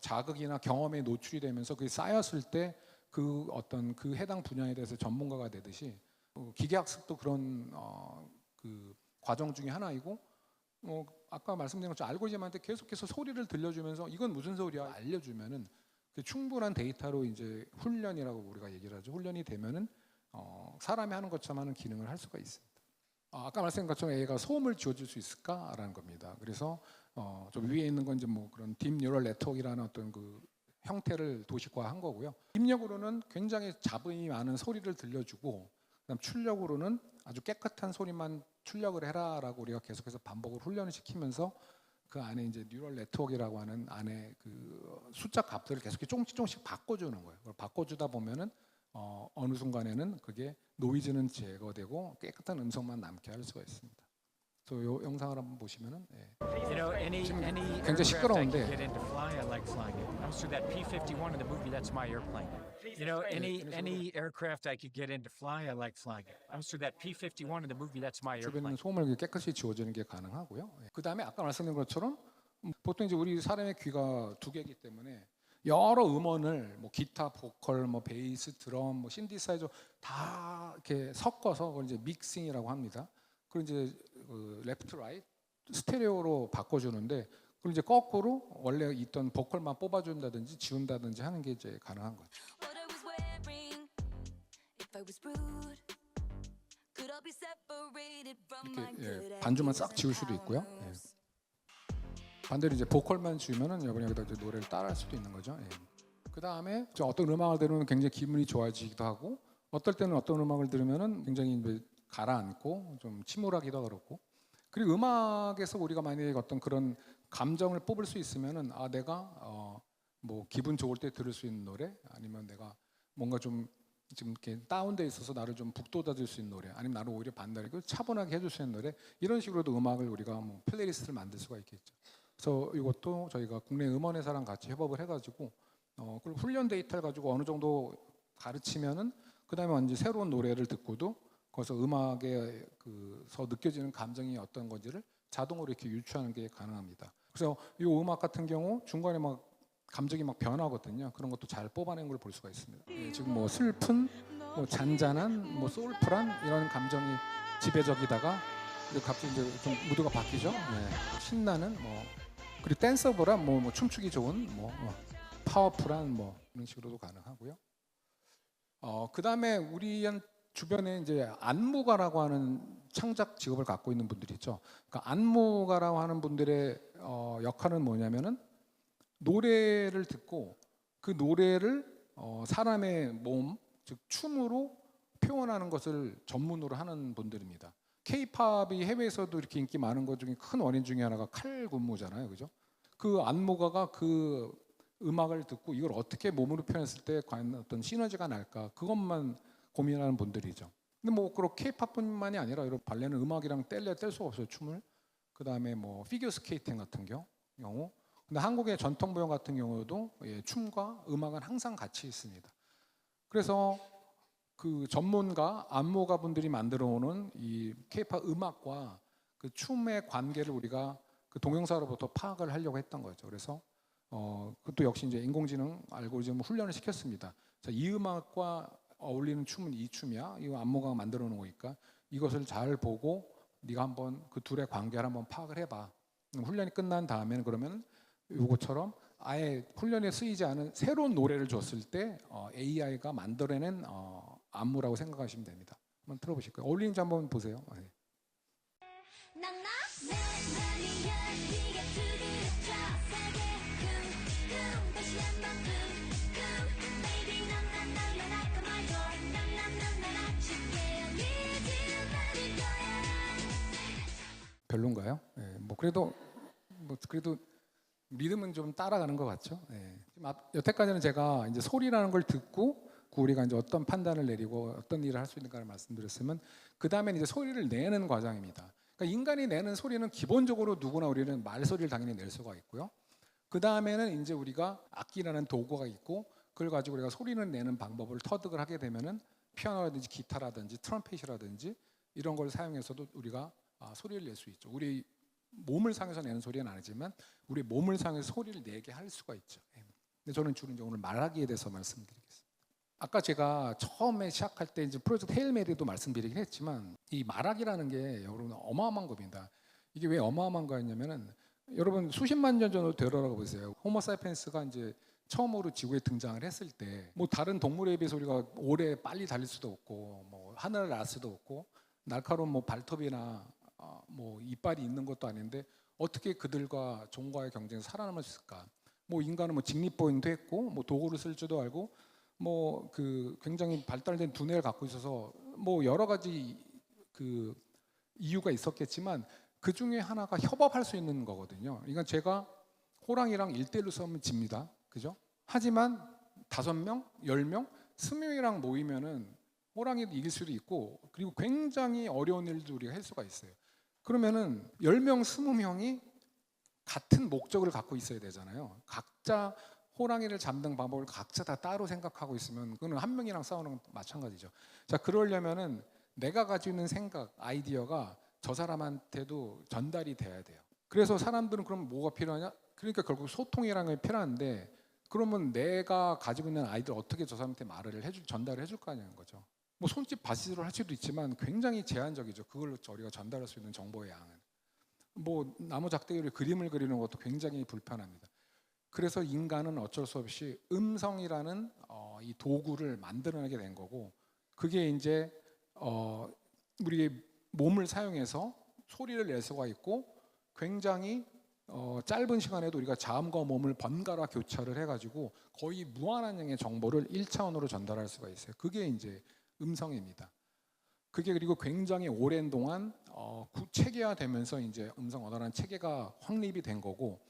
자극이나 경험에 노출이 되면서 그게 쌓였을 때 그 어떤 그 해당 분야에 대해서 전문가가 되듯이 기계학습도 그런 그 과정 중에 하나이고 아까 말씀드린 것처럼 알고리즘한테 계속해서 소리를 들려주면서 이건 무슨 소리야 알려주면은 그 충분한 데이터로 이제 훈련이라고 우리가 얘기를 하죠. 훈련이 되면은 사람이 하는 것처럼 하는 기능을 할 수가 있습니다. 아까 말씀드린 것처럼 AI가 소음을 지워줄 수 있을까라는 겁니다. 그래서 저 위에 있는 건 이제 뭐 그런 딥 뉴럴 네트워크라는 어떤 그 형태를 도식화한 거고요. 입력으로는 굉장히 잡음이 많은 소리를 들려주고, 그다음 출력으로는 아주 깨끗한 소리만 출력을 해라라고 우리가 계속해서 반복을 훈련을 시키면서 그 안에 이제 뉴럴 네트워크라고 하는 안에 그 숫자 값들을 계속 조금씩 바꿔주는 거예요. 그걸 바꿔주다 보면은 어느 순간에는 그게 노이즈는 제거되고 깨끗한 음성만 남게 할 수가 있습니다. 이 영상을 한번 보시면은 You know, any 굉장히 aircraft I 시끄러운데 could get into fly, I like flying it. I was through that P-51 in the movie. That's my airplane. You know, any aircraft I could get into fly, I like flying it. I was through that P-51 in the movie. That's my 주변에 있는 airplane. 소음을 깨끗이 지워주는 게 가능하고요. 그 다음에 아까 말씀드린 것처럼 보통 이제 우리 사람의 귀가 두 개이기 때문에 여러 음원을 뭐 기타, 보컬, 뭐 베이스, 드럼, 뭐 신디사이저 다 이렇게 섞어서 그걸 이제 믹싱이라고 합니다. 그리고 이제 레프트, 라이트, 스테레오로 바꿔주는데 그걸 이제 거꾸로 원래 있던 보컬만 뽑아준다든지 지운다든지 하는 게 이제 가능한 거죠. What I was wearing, if I was rude, could I be separated from my 이렇게 good 반주만 ideas 싹 and 지울 수도 있고요. powers? 반대로 이제 보컬만 지우면은 여러분이 여기다 이제 노래를 따라할 수도 있는 거죠. 그 다음에 어떤 음악을 들으면 굉장히 기분이 좋아지기도 하고, 어떨 때는 어떤 음악을 들으면은 굉장히 이제 가라앉고 좀 침울하기도 그렇고. 그리고 음악에서 우리가 만약에 어떤 그런 감정을 뽑을 수 있으면은 내가 뭐 기분 좋을 때 들을 수 있는 노래, 아니면 내가 뭔가 좀 지금 이렇게 다운돼 있어서 나를 좀 북돋아줄 수 있는 노래, 아니면 나를 오히려 반대로 차분하게 해줄 수 있는 노래, 이런 식으로도 음악을 우리가 뭐 플레이리스트를 만들 수가 있겠죠. 그래서 이것도 저희가 국내 음원회사랑 같이 협업을 해가지고 그리고 훈련 데이터를 가지고 어느 정도 가르치면은 그 다음에 완전 새로운 노래를 듣고도 거기서 음악에 그서 느껴지는 감정이 어떤 건지를 자동으로 이렇게 유추하는 게 가능합니다. 그래서 이 음악 같은 경우 중간에 막 감정이 막 변하거든요. 그런 것도 잘 뽑아낸 걸 볼 수가 있습니다. 지금 뭐 슬픈, 뭐 잔잔한, 뭐 소울풀한 이런 감정이 지배적이다가 갑자기 이제 좀 무드가 바뀌죠. 신나는 뭐 그리고 댄서블한 뭐 춤추기 좋은 뭐 파워풀한 뭐 이런 식으로도 가능하고요. 그 다음에 우리 주변에 이제 안무가라고 하는 창작 직업을 갖고 있는 분들이 있죠. 그러니까 안무가라고 하는 분들의 역할은 뭐냐면은 노래를 듣고 그 노래를 사람의 몸, 즉 춤으로 표현하는 것을 전문으로 하는 분들입니다. K-팝이 해외에서도 이렇게 인기 많은 것 중에 큰 원인 중에 하나가 칼군무잖아요, 그죠? 그 안무가가 그 음악을 듣고 이걸 어떻게 몸으로 표현했을 때 과연 어떤 시너지가 날까, 그것만 고민하는 분들이죠. 근데 뭐 그렇게 K-팝뿐만이 아니라 이런 발레는 음악이랑 뗄래야 뗄 수가 없어요, 춤을. 그 다음에 뭐 피겨 스케이팅 같은 경우. 근데 한국의 전통 무용 같은 경우도 춤과 음악은 항상 같이 있습니다. 그래서 그 전문가 안무가 분들이 만들어 오는 이 K-팝 음악과 그 춤의 관계를 우리가 그 동영상으로부터 파악을 하려고 했던 거죠. 그래서 그것도 역시 이제 인공지능 알고리즘을 훈련을 시켰습니다. 자, 이 음악과 어울리는 춤은 이 춤이야. 이거 안무가 만들어 놓은 거니까 이것을 잘 보고 네가 한번 그 둘의 관계를 한번 파악을 해봐. 훈련이 끝난 다음에는 그러면 이것처럼 아예 훈련에 쓰이지 않은 새로운 노래를 줬을 때 AI가 만들어낸 안무라고 생각하시면 됩니다. 한번 들어보실까요? 어울리는지 한번 보세요. 네. 별론가요? 네, 뭐 그래도 리듬은 좀 따라가는 것 같죠. 네. 지금 여태까지는 제가 이제 소리라는 걸 듣고 우리가 이제 어떤 판단을 내리고 어떤 일을 할 수 있는가를 말씀드렸으면 그 다음에 이제 소리를 내는 과정입니다. 그러니까 인간이 내는 소리는 기본적으로 누구나 우리는 말소리를 당연히 낼 수가 있고요. 그 다음에는 이제 우리가 악기라는 도구가 있고 그걸 가지고 우리가 소리를 내는 방법을 터득을 하게 되면은 피아노라든지 기타라든지 트럼펫이라든지 이런 걸 사용해서도 우리가 소리를 낼 수 있죠. 우리 몸을 사용해서 내는 소리는 아니지만 우리 몸을 사용해서 소리를 내게 할 수가 있죠. 근데 저는 주로 이제 오늘 말하기에 대해서 말씀드리겠습니다. 아까 제가 처음에 시작할 때 이제 프로젝트 헤일 메리도 말씀드리긴 했지만 이 말하기라는 게 여러분 어마어마한 겁니다. 이게 왜 어마어마한 거였냐면은 여러분 수십만 년 전으로 되돌아가 보세요. 호모사피엔스가 이제 처음으로 지구에 등장을 했을 때 뭐 다른 동물에 비해서 우리가 오래 빨리 달릴 수도 없고 뭐 하늘을 날 수도 없고 날카로운 뭐 발톱이나 뭐 이빨이 있는 것도 아닌데 어떻게 그들과 종과의 경쟁에서 살아남을 수 있을까? 뭐 인간은 뭐 직립보행도 했고 뭐 도구를 쓸 줄도 알고 뭐 그 굉장히 발달된 두뇌를 갖고 있어서 뭐 여러 가지 그 이유가 있었겠지만 그 중에 하나가 협업할 수 있는 거거든요. 그러니까 제가 호랑이랑 1대1로 싸우면 집니다. 그죠? 하지만 5명, 10명, 20명이랑 모이면은 호랑이도 이길 수도 있고 그리고 굉장히 어려운 일도 우리가 할 수가 있어요. 그러면은 10명, 20명이 같은 목적을 갖고 있어야 되잖아요. 각자 호랑이를 잡는 방법을 각자 다 따로 생각하고 있으면 그거는 한 명이랑 싸우는 건 마찬가지죠. 자, 그러려면은 내가 가지고 있는 생각, 아이디어가 저 사람한테도 전달이 돼야 돼요. 그래서 사람들은 그럼 뭐가 필요하냐? 그러니까 결국 소통이라는 게 필요한데 그러면 내가 가지고 있는 아이디어를 어떻게 저 사람한테 전달을 해줄 거냐는 거죠. 뭐 손짓 바시로 할 수도 있지만 굉장히 제한적이죠. 그걸로 우리가 전달할 수 있는 정보의 양은. 뭐 나무 작대기로 그림을 그리는 것도 굉장히 불편합니다. 그래서 인간은 어쩔 수 없이 음성이라는 이 도구를 만들어내게 된 거고 그게 이제 우리의 몸을 사용해서 소리를 낼 수가 있고 굉장히 짧은 시간에도 우리가 자음과 몸을 번갈아 교차를 해가지고 거의 무한한 양의 정보를 1차원으로 전달할 수가 있어요. 그게 이제 음성입니다. 그게 그리고 굉장히 오랜 동안 체계화되면서 이제 음성 언어라는 체계가 확립이 된 거고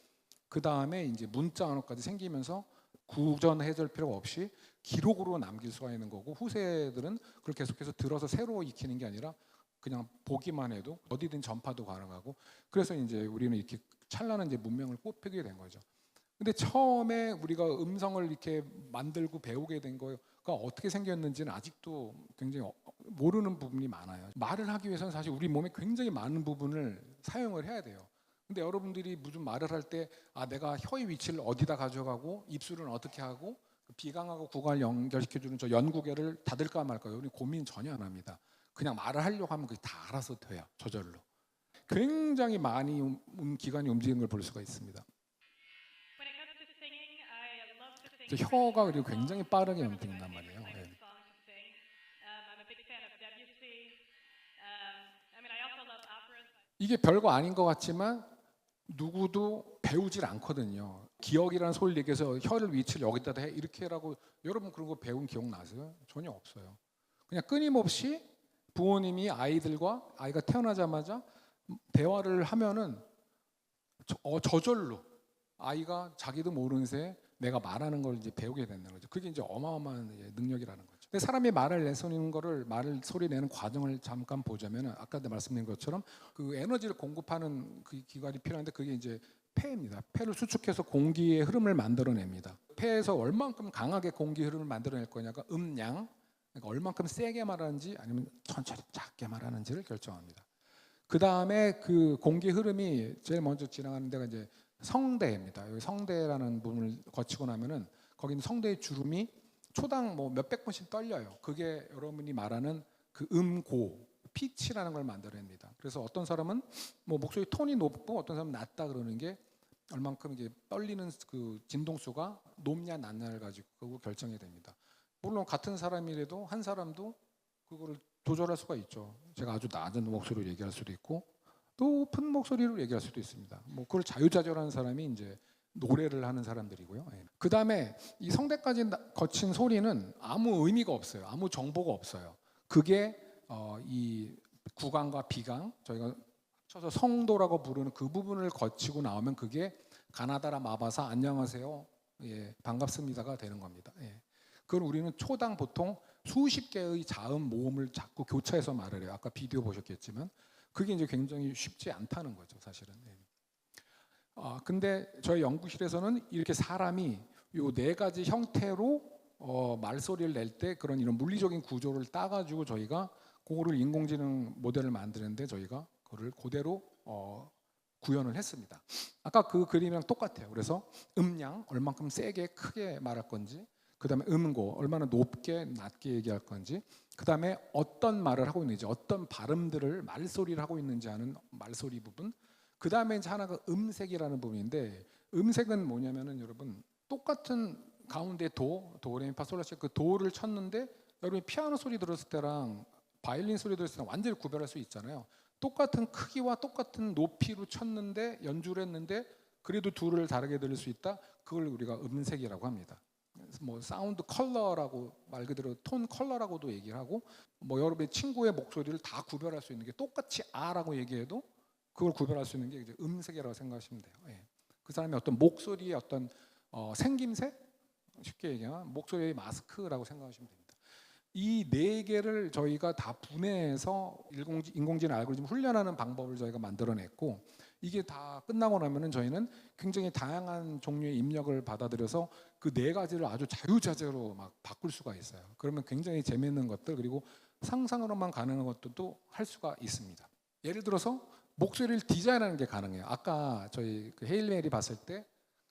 그 다음에 이제 문자 언어까지 생기면서 구전해줄 필요가 없이 기록으로 남길 수가 있는 거고 후세들은 그걸 계속해서 들어서 새로 익히는 게 아니라 그냥 보기만 해도 어디든 전파도 가능하고 그래서 이제 우리는 이렇게 찬란한 이제 문명을 꽃피게 된 거죠. 근데 처음에 우리가 음성을 이렇게 만들고 배우게 된 거가 어떻게 생겼는지는 아직도 굉장히 모르는 부분이 많아요. 말을 하기 위해서는 사실 우리 몸에 굉장히 많은 부분을 사용을 해야 돼요. 근데 여러분들이 무슨 말을 할 때 내가 혀의 위치를 어디다 가져가고 입술은 어떻게 하고 비강하고 구강을 연결시켜주는 저 연구개를 닫을까 말까 우리 고민 전혀 안 합니다. 그냥 말을 하려고 하면 그게 다 알아서 돼요. 저절로. 굉장히 많이 기관이 움직이는 걸 볼 수가 있습니다. 혀가 그리고 굉장히 빠르게 움직인단 말이에요. 네. 이게 별거 아닌 것 같지만 누구도 배우질 않거든요. 기억이라는 소리를 얘기해서 혀를 위치를 여기다 해 이렇게 해라고 여러분 그런 거 배운 기억 나세요? 전혀 없어요. 그냥 끊임없이 부모님이 아이가 태어나자마자 대화를 하면은 저절로 아이가 자기도 모르는 새에 내가 말하는 걸 이제 배우게 되는 거죠. 그게 이제 어마어마한 능력이라는 거죠. 근데 사람이 말을 내서는 거를 말을 소리 내는 과정을 잠깐 보자면은 아까 말씀드린 것처럼 그 에너지를 공급하는 그 기관이 필요한데 그게 이제 폐입니다. 폐를 수축해서 공기의 흐름을 만들어냅니다. 폐에서 얼만큼 강하게 공기 흐름을 만들어낼 거냐가 음량, 그러니까 얼만큼 세게 말하는지 아니면 천천히 작게 말하는지를 결정합니다. 그 다음에 그 공기 흐름이 제일 먼저 지나가는 데가 이제 성대입니다. 여기 성대라는 부분을 거치고 나면은 거기는 성대의 주름이 초당 뭐 몇백 번씩 떨려요. 그게 여러분이 말하는 그 음고 피치라는 걸 만들어냅니다. 그래서 어떤 사람은 뭐 목소리 톤이 높고 어떤 사람은 낮다 그러는 게 얼만큼 이게 떨리는 그 진동수가 높냐 낮냐를 가지고 결정이 됩니다. 물론 같은 사람이라도 한 사람도 그거를 조절할 수가 있죠. 제가 아주 낮은 목소리로 얘기할 수도 있고 높은 목소리로 얘기할 수도 있습니다. 뭐 그걸 자유자재로하는 사람이 이제 노래를 하는 사람들이고요. 그 다음에 이 성대까지 거친 소리는 아무 의미가 없어요. 아무 정보가 없어요. 그게 이 구강과 비강, 저희가 합쳐서 성도라고 부르는 그 부분을 거치고 나오면 그게 가나다라 마바사 안녕하세요, 예, 반갑습니다가 되는 겁니다. 예. 그걸 우리는 초당 보통 수십 개의 자음 모음을 자꾸 교차해서 말을 해요. 아까 비디오 보셨겠지만 그게 이제 굉장히 쉽지 않다는 거죠, 사실은. 예. 근데 저희 연구실에서는 이렇게 사람이 요 네 가지 형태로 말소리를 낼 때 그런 이런 물리적인 구조를 따가지고 저희가 그거를 인공지능 모델을 만드는데 저희가 그거를 그대로 구현을 했습니다. 아까 그 그림이랑 똑같아요. 그래서 음량 얼만큼 세게 크게 말할 건지, 그 다음에 음고 얼마나 높게 낮게 얘기할 건지, 그 다음에 어떤 말을 하고 있는지, 어떤 발음들을 말소리를 하고 있는지 하는 말소리 부분, 그 다음에 이제 하나가 음색이라는 부분인데, 음색은 뭐냐면은 여러분 똑같은 가운데 도레미파솔라시 그 도를 쳤는데 여러분이 피아노 소리 들었을 때랑 바이올린 소리 들었을 때랑 완전히 구별할 수 있잖아요. 똑같은 크기와 똑같은 높이로 쳤는데 연주를 했는데 그래도 둘을 다르게 들을 수 있다. 그걸 우리가 음색이라고 합니다. 뭐 사운드 컬러라고 말 그대로 톤 컬러라고도 얘기를 하고, 뭐 여러분의 친구의 목소리를 다 구별할 수 있는 게 똑같이 아라고 얘기해도 그걸 구별할 수 있는 게 이제 음색이라고 생각하시면 돼요. 예. 그 사람의 어떤 목소리의 어떤 생김새, 쉽게 얘기하면 목소리의 마스크라고 생각하시면 됩니다. 이 네 개를 저희가 다 분해해서 인공지능 알고리즘 훈련하는 방법을 저희가 만들어냈고, 이게 다 끝나고 나면은 저희는 굉장히 다양한 종류의 입력을 받아들여서 그 네 가지를 아주 자유자재로 막 바꿀 수가 있어요. 그러면 굉장히 재미있는 것들, 그리고 상상으로만 가능한 것들도 할 수가 있습니다. 예를 들어서 목소리를 디자인하는 게 가능해요. 아까 저희 그 헤일 메리 봤을 때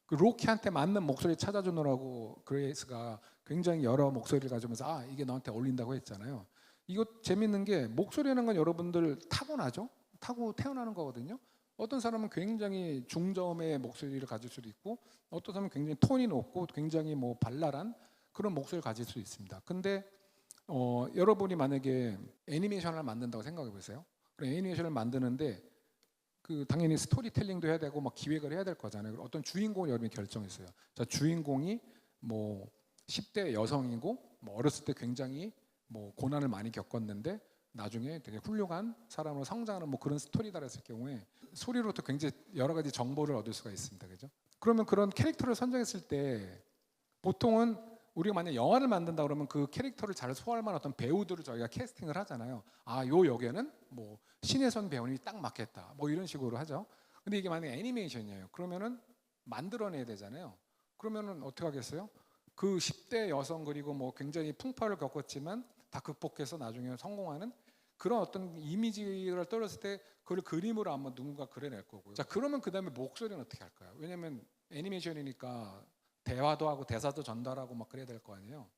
그 로키한테 맞는 목소리 찾아주느라고 그레이스가 굉장히 여러 목소리를 가지면서 이게 너한테 어울린다고 했잖아요. 이거 재밌는 게 목소리라는 건 여러분들 타고나죠. 타고 태어나는 거거든요. 어떤 사람은 굉장히 중저음의 목소리를 가질 수도 있고, 어떤 사람은 굉장히 톤이 높고 굉장히 뭐 발랄한 그런 목소리를 가질 수 있습니다. 근데 여러분이 만약에 애니메이션을 만든다고 생각해 보세요. 애니메이션을 만드는데 그 당연히 스토리텔링도 해야 되고 막 기획을 해야 될 거잖아요. 어떤 주인공을 여러분이 결정했어요. 자, 주인공이 뭐 10대 여성이고 뭐 어렸을 때 굉장히 뭐 고난을 많이 겪었는데 나중에 되게 훌륭한 사람으로 성장하는 뭐 그런 스토리다 했을 경우에 소리로부터 굉장히 여러 가지 정보를 얻을 수가 있습니다. 그죠? 그러면 그런 캐릭터를 선정했을 때 보통은 우리가 만약 영화를 만든다 그러면 그 캐릭터를 잘 소화할 만한 어떤 배우들을 저희가 캐스팅을 하잖아요. 요 역에는 뭐 신혜선 배우님이 딱 맞겠다. 뭐 이런 식으로 하죠. 근데 이게 만약 애니메이션이에요. 그러면은 만들어내야 되잖아요. 그러면은 어떻게 하겠어요? 그 10대 여성 그리고 뭐 굉장히 풍파를 겪었지만 다 극복해서 나중에 성공하는 그런 어떤 이미지를 떨었을 때 그걸 그림으로 한번 누군가 그려낼 거고요. 자, 그러면 그 다음에 목소리는 어떻게 할까요? 왜냐면 애니메이션이니까 대화도 하고 대사도 전달하고 막 그래야 될 거 아니에요.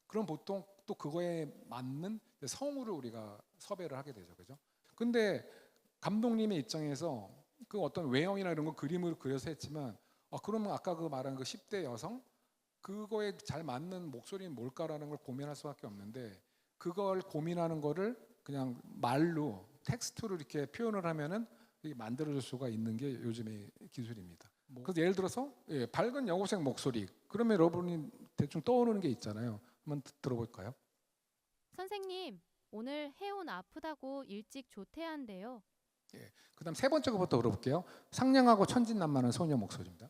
그럼 보통 또 그거에 맞는 성우를 우리가 섭외를 하게 되죠, 그죠? 근데 감독님의 입장에서 그 어떤 외형이나 이런 거 그림으로 그려서 했지만, 그러면 아까 그 말한 그 10대 여성 그거에 잘 맞는 목소리는 뭘까라는 걸 고민할 수밖에 없는데, 그걸 고민하는 거를 그냥 말로 텍스트로 이렇게 표현을 하면은 만들어줄 수가 있는 게 요즘의 기술입니다. 그래서 예를 들어서 밝은 여고생 목소리, 그러면 여러분이 대충 떠오르는 게 있잖아요. 한번 들어볼까요? 선생님, 오늘 혜온 아프다고 일찍 조퇴한대요. 그다음 세 번째 거부터 들어볼게요. 상냥하고 천진난만한 소녀 목소리입니다.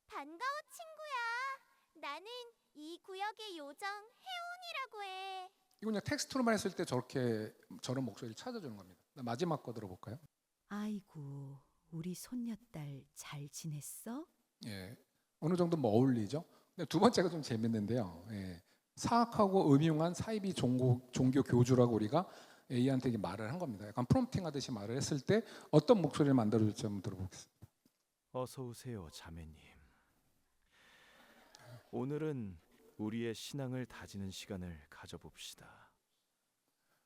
반가워 친구야. 나는 이 구역의 요정 혜온이라고 해. 이거 그냥 텍스트로만 했을 때 저런 목소리를 찾아주는 겁니다. 마지막 거 들어볼까요? 아이고, 우리 손녀딸 잘 지냈어? 어느 정도 뭐 어울리죠. 근데 두 번째가 좀 재밌는데요. 사악하고 음흉한 사이비 종교 교주라고 우리가 A한테 말을 한 겁니다. 약간 프롬프팅 하듯이 말을 했을 때 어떤 목소리를 만들어줄지 한번 들어보겠습니다. 어서 오세요, 자매님. 오늘은 우리의 신앙을 다지는 시간을 가져봅시다.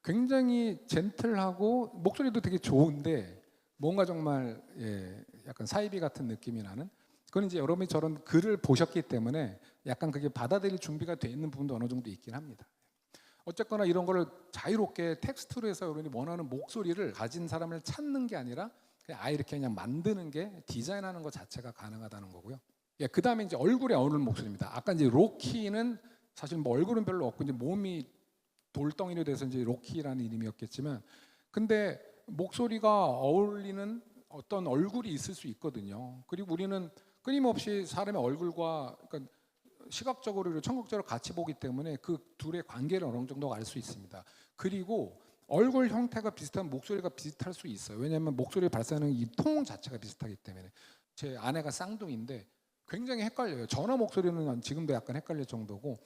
굉장히 젠틀하고 목소리도 되게 좋은데 뭔가 정말 약간 사이비 같은 느낌이 나는. 그건 이제 여러분이 저런 글을 보셨기 때문에 약간 그게 받아들일 준비가 돼 있는 부분도 어느 정도 있긴 합니다. 어쨌거나 이런 거를 자유롭게 텍스트로 해서 여러분이 원하는 목소리를 가진 사람을 찾는 게 아니라 그냥 아예 이렇게 그냥 만드는 게 디자인하는 것 자체가 가능하다는 거고요. 그 다음에 이제 얼굴에 어울리는 목소리입니다. 아까 이제 로키는 사실 뭐 얼굴은 별로 없고 이제 몸이 돌덩이로 돼서 이제 로키라는 이름이었겠지만, 근데 목소리가 어울리는 어떤 얼굴이 있을 수 있거든요. 그리고 우리는 끊임없이 사람의 얼굴과 그러니까 시각적으로 그리고 청각적으로 같이 보기 때문에 그 둘의 관계를 어느 정도 알 수 있습니다. 그리고 얼굴 형태가 비슷한 목소리가 비슷할 수 있어요. 왜냐하면 목소리를 발사하는 이 통 자체가 비슷하기 때문에. 제 아내가 쌍둥이인데 굉장히 헷갈려요. 전화 목소리는 지금도 약간 헷갈릴 정도고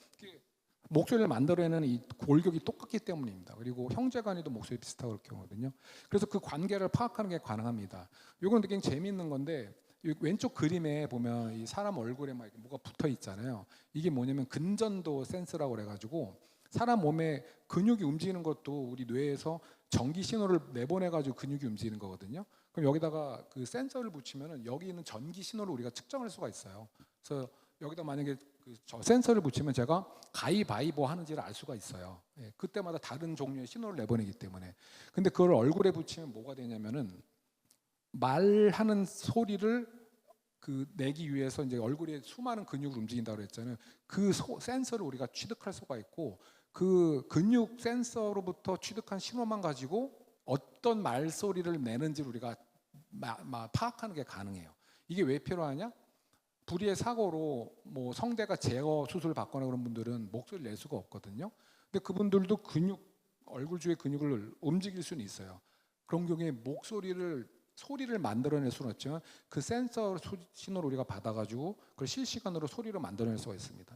목소리를 만들어내는 이 골격이 똑같기 때문입니다. 그리고 형제간에도 목소리 비슷하고 그럴 경우거든요. 그래서 그 관계를 파악하는 게 가능합니다. 이건 되게 재미있는 건데 왼쪽 그림에 보면 이 사람 얼굴에 막 뭐가 붙어 있잖아요. 이게 뭐냐면 근전도 센서라고 그래가지고 사람 몸에 근육이 움직이는 것도 우리 뇌에서 전기 신호를 내보내가지고 근육이 움직이는 거거든요. 그럼 여기다가 그 센서를 붙이면은 여기 있는 전기 신호를 우리가 측정할 수가 있어요. 그래서 여기다 만약에 저 센서를 붙이면 제가 가위바위보 하는지를 알 수가 있어요. 그때마다 다른 종류의 신호를 내보내기 때문에. 근데 그걸 얼굴에 붙이면 뭐가 되냐면은 말하는 소리를 내기 위해서 이제 얼굴에 수많은 근육을 움직인다고 그랬잖아요. 그 센서를 우리가 취득할 수가 있고 그 근육 센서로부터 취득한 신호만 가지고 어떤 말소리를 내는지를 우리가 파악하는 게 가능해요. 이게 왜 필요하냐? 불의의 사고로 뭐 성대가 제거 수술을 받거나 그런 분들은 목소리를 낼 수가 없거든요. 근데 그분들도 얼굴 주위의 근육을 움직일 수는 있어요. 그런 경우에 소리를 만들어낼 수는 없지만 그 센서 신호를 우리가 받아가지고 그걸 실시간으로 소리로 만들어낼 수가 있습니다.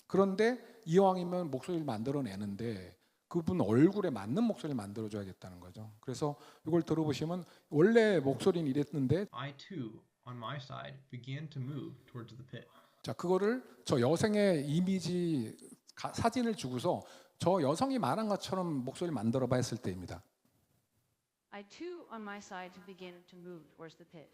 그런데 이왕이면 목소리를 만들어내는데 그분 얼굴에 맞는 목소리를 만들어줘야겠다는 거죠. 그래서 이걸 들어보시면 원래 목소리는 이랬는데 I too, on my side, began to move towards the pit. 자, 그거를 저 여성의 이미지 사진을 주고서 저 여성이 말한 것처럼 목소리를 만들어봐 했을 때입니다. I too, on my side, began to move towards the pit.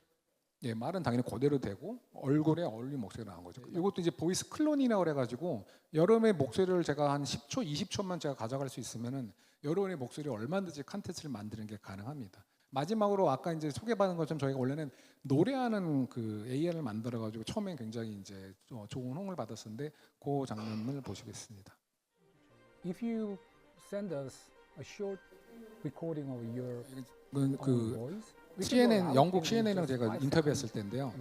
말은 당연히 그대로 되고 얼굴에 어울리는 목소리가 나온 거죠. 이것도 이제 보이스 클로닝이라고 그래가지고 여러분의 목소리를 제가 한 10초, 20초만 제가 가져갈 수 있으면은 여러분의 목소리 얼마든지 컨텐츠를 만드는 게 가능합니다. 마지막으로 아까 이제 소개받은 것처럼 저희가 원래는 노래하는 그 AI를 만들어가지고 처음엔 굉장히 이제 좋은 호응을 받았었는데 그 장면을 보시겠습니다. If you send us a short recording of your 그 CNN 영국 CNN이랑 제가 인터뷰했을 때인데요.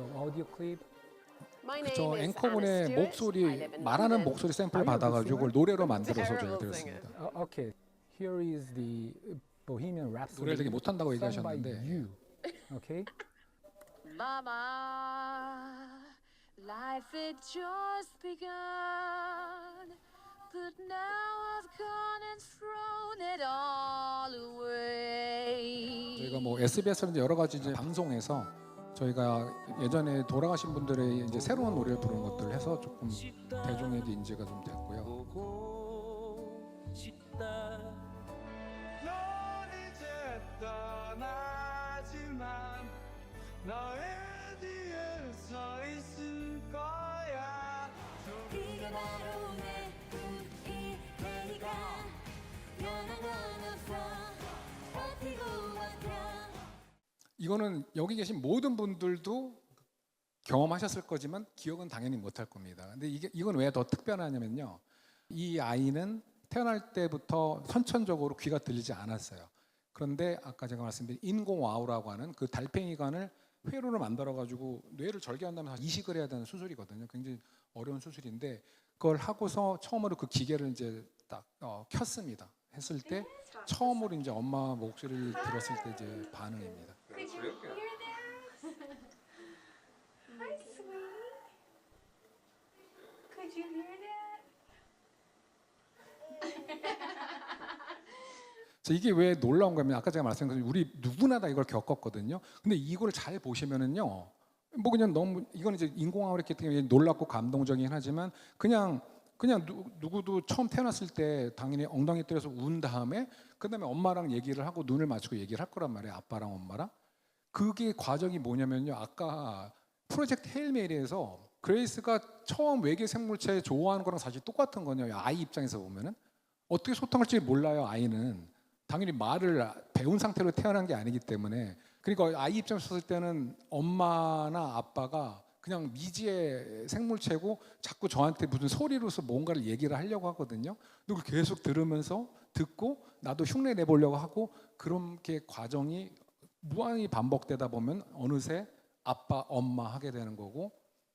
저 앵커분의 목소리 말하는 목소리 샘플을 받아가지고 그걸 노래로 만들어서 제가 드렸습니다. Okay, here is the Bohemian Rhapsody. 노래를 되게 못한다고 얘기하셨는데. Okay. Mama, life had just begun, but now I've gone and thrown it all away. 저희가 뭐 SBS라든지 여러 가지 이제 방송에서 저희가 예전에 돌아가신 분들의 이제 새로운 노래를 부르는 것들을 해서 조금 대중에게 인지가 좀 됐고요. 넌 이제 떠나지만 너의 뒤에 서 있을 거야. 그게 바로 내 꿈이니까 변한 건 없어 버티고 버텨. 이거는 여기 계신 모든 분들도 경험하셨을 거지만 기억은 당연히 못할 겁니다. 근데 이건 왜 더 특별하냐면요. 이 아이는 태어날 때부터 선천적으로 귀가 들리지 않았어요. 그런데 아까 제가 말씀드린 인공와우라고 하는 그 달팽이관을 회로를 만들어가지고 뇌를 절개한 다음에 이식을 해야 되는 수술이거든요. 굉장히 어려운 수술인데 그걸 하고서 처음으로 그 기계를 이제 딱 켰습니다. 했을 때 처음으로 이제 엄마 목소리를 들었을 때 이제 반응입니다. Could you hear that? Hi, sweetie. Could you hear that? 이게 왜 놀라운 거냐면 아까 제가 말씀드린 우리 누구나 다 이걸 겪었거든요. 근데 이걸 잘 보시면은요, 뭐 그냥 너무 이건 이제 인공화를 했기 때문에 놀랍고 감동적이긴 하지만 그냥 그냥 누구도 처음 태어났을 때 당연히 엉덩이 때려서 운 다음에 그다음에 엄마랑 얘기를 하고 눈을 맞추고 얘기를 할 거란 말이에요. 아빠랑 엄마랑. 그게 과정이 뭐냐면요. 아까 프로젝트 헤일메리에서 그레이스가 처음 외계 생물체 좋아하는 거랑 사실 똑같은 거냐. 아이 입장에서 보면은 어떻게 소통할지 몰라요. 아이는 당연히 말을 배운 상태로 태어난 게 아니기 때문에. 그러니까 아이 입장에서 봤을 때는 엄마나 아빠가 그냥 미지의 생물체고 자꾸 저한테 무슨 소리로서 뭔가를 얘기를 하려고 하거든요. 그걸 계속 들으면서 듣고 나도 흉내 내보려고 하고 그렇게 과정이 무한히 반복되다 보면 어느새 아빠, 엄마 하게 되는 거고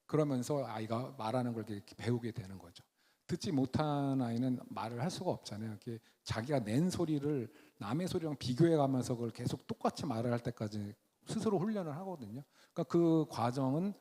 그러면서 아이가 말하는 걸 이렇게 배우게 되는 거죠. 듣지 못한 아이는 말을 할 수가 없잖아요. 이렇게 자기가 낸 소리를 남의 소리랑 비교해 가면서 그걸 계속 똑같이 말을 할 때까지 스스로 훈련을 하거든요. 그러니까 그 과정은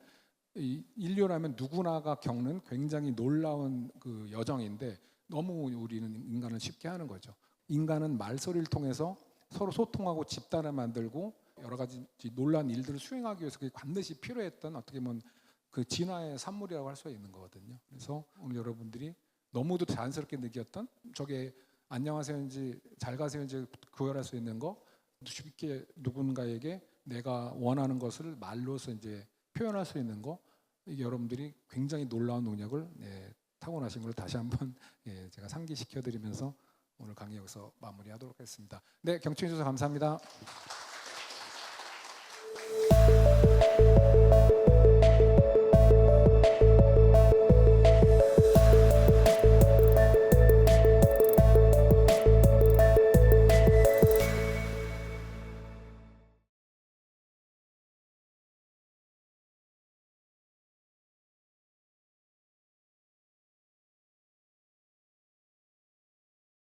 인류라면 누구나가 겪는 굉장히 놀라운 그 여정인데 너무 우리는 인간을 쉽게 하는 거죠. 인간은 말소리를 통해서 서로 소통하고 집단을 만들고 여러 가지 놀라운 일들을 수행하기 위해서 그게 반드시 필요했던 어떻게 보면 그 진화의 산물이라고 할 수 있는 거거든요. 그래서 오늘 여러분들이 너무도 자연스럽게 느꼈던 저게 안녕하세요인지 잘 가세요인지 구별할 수 있는 거 쉽게 누군가에게 내가 원하는 것을 말로서 이제 표현할 수 있는 거 이게 여러분들이 굉장히 놀라운 능력을 타고나신 걸 다시 한번 제가 상기시켜드리면서 오늘 강의 여기서 마무리하도록 하겠습니다. 네, 경청해 주셔서 감사합니다.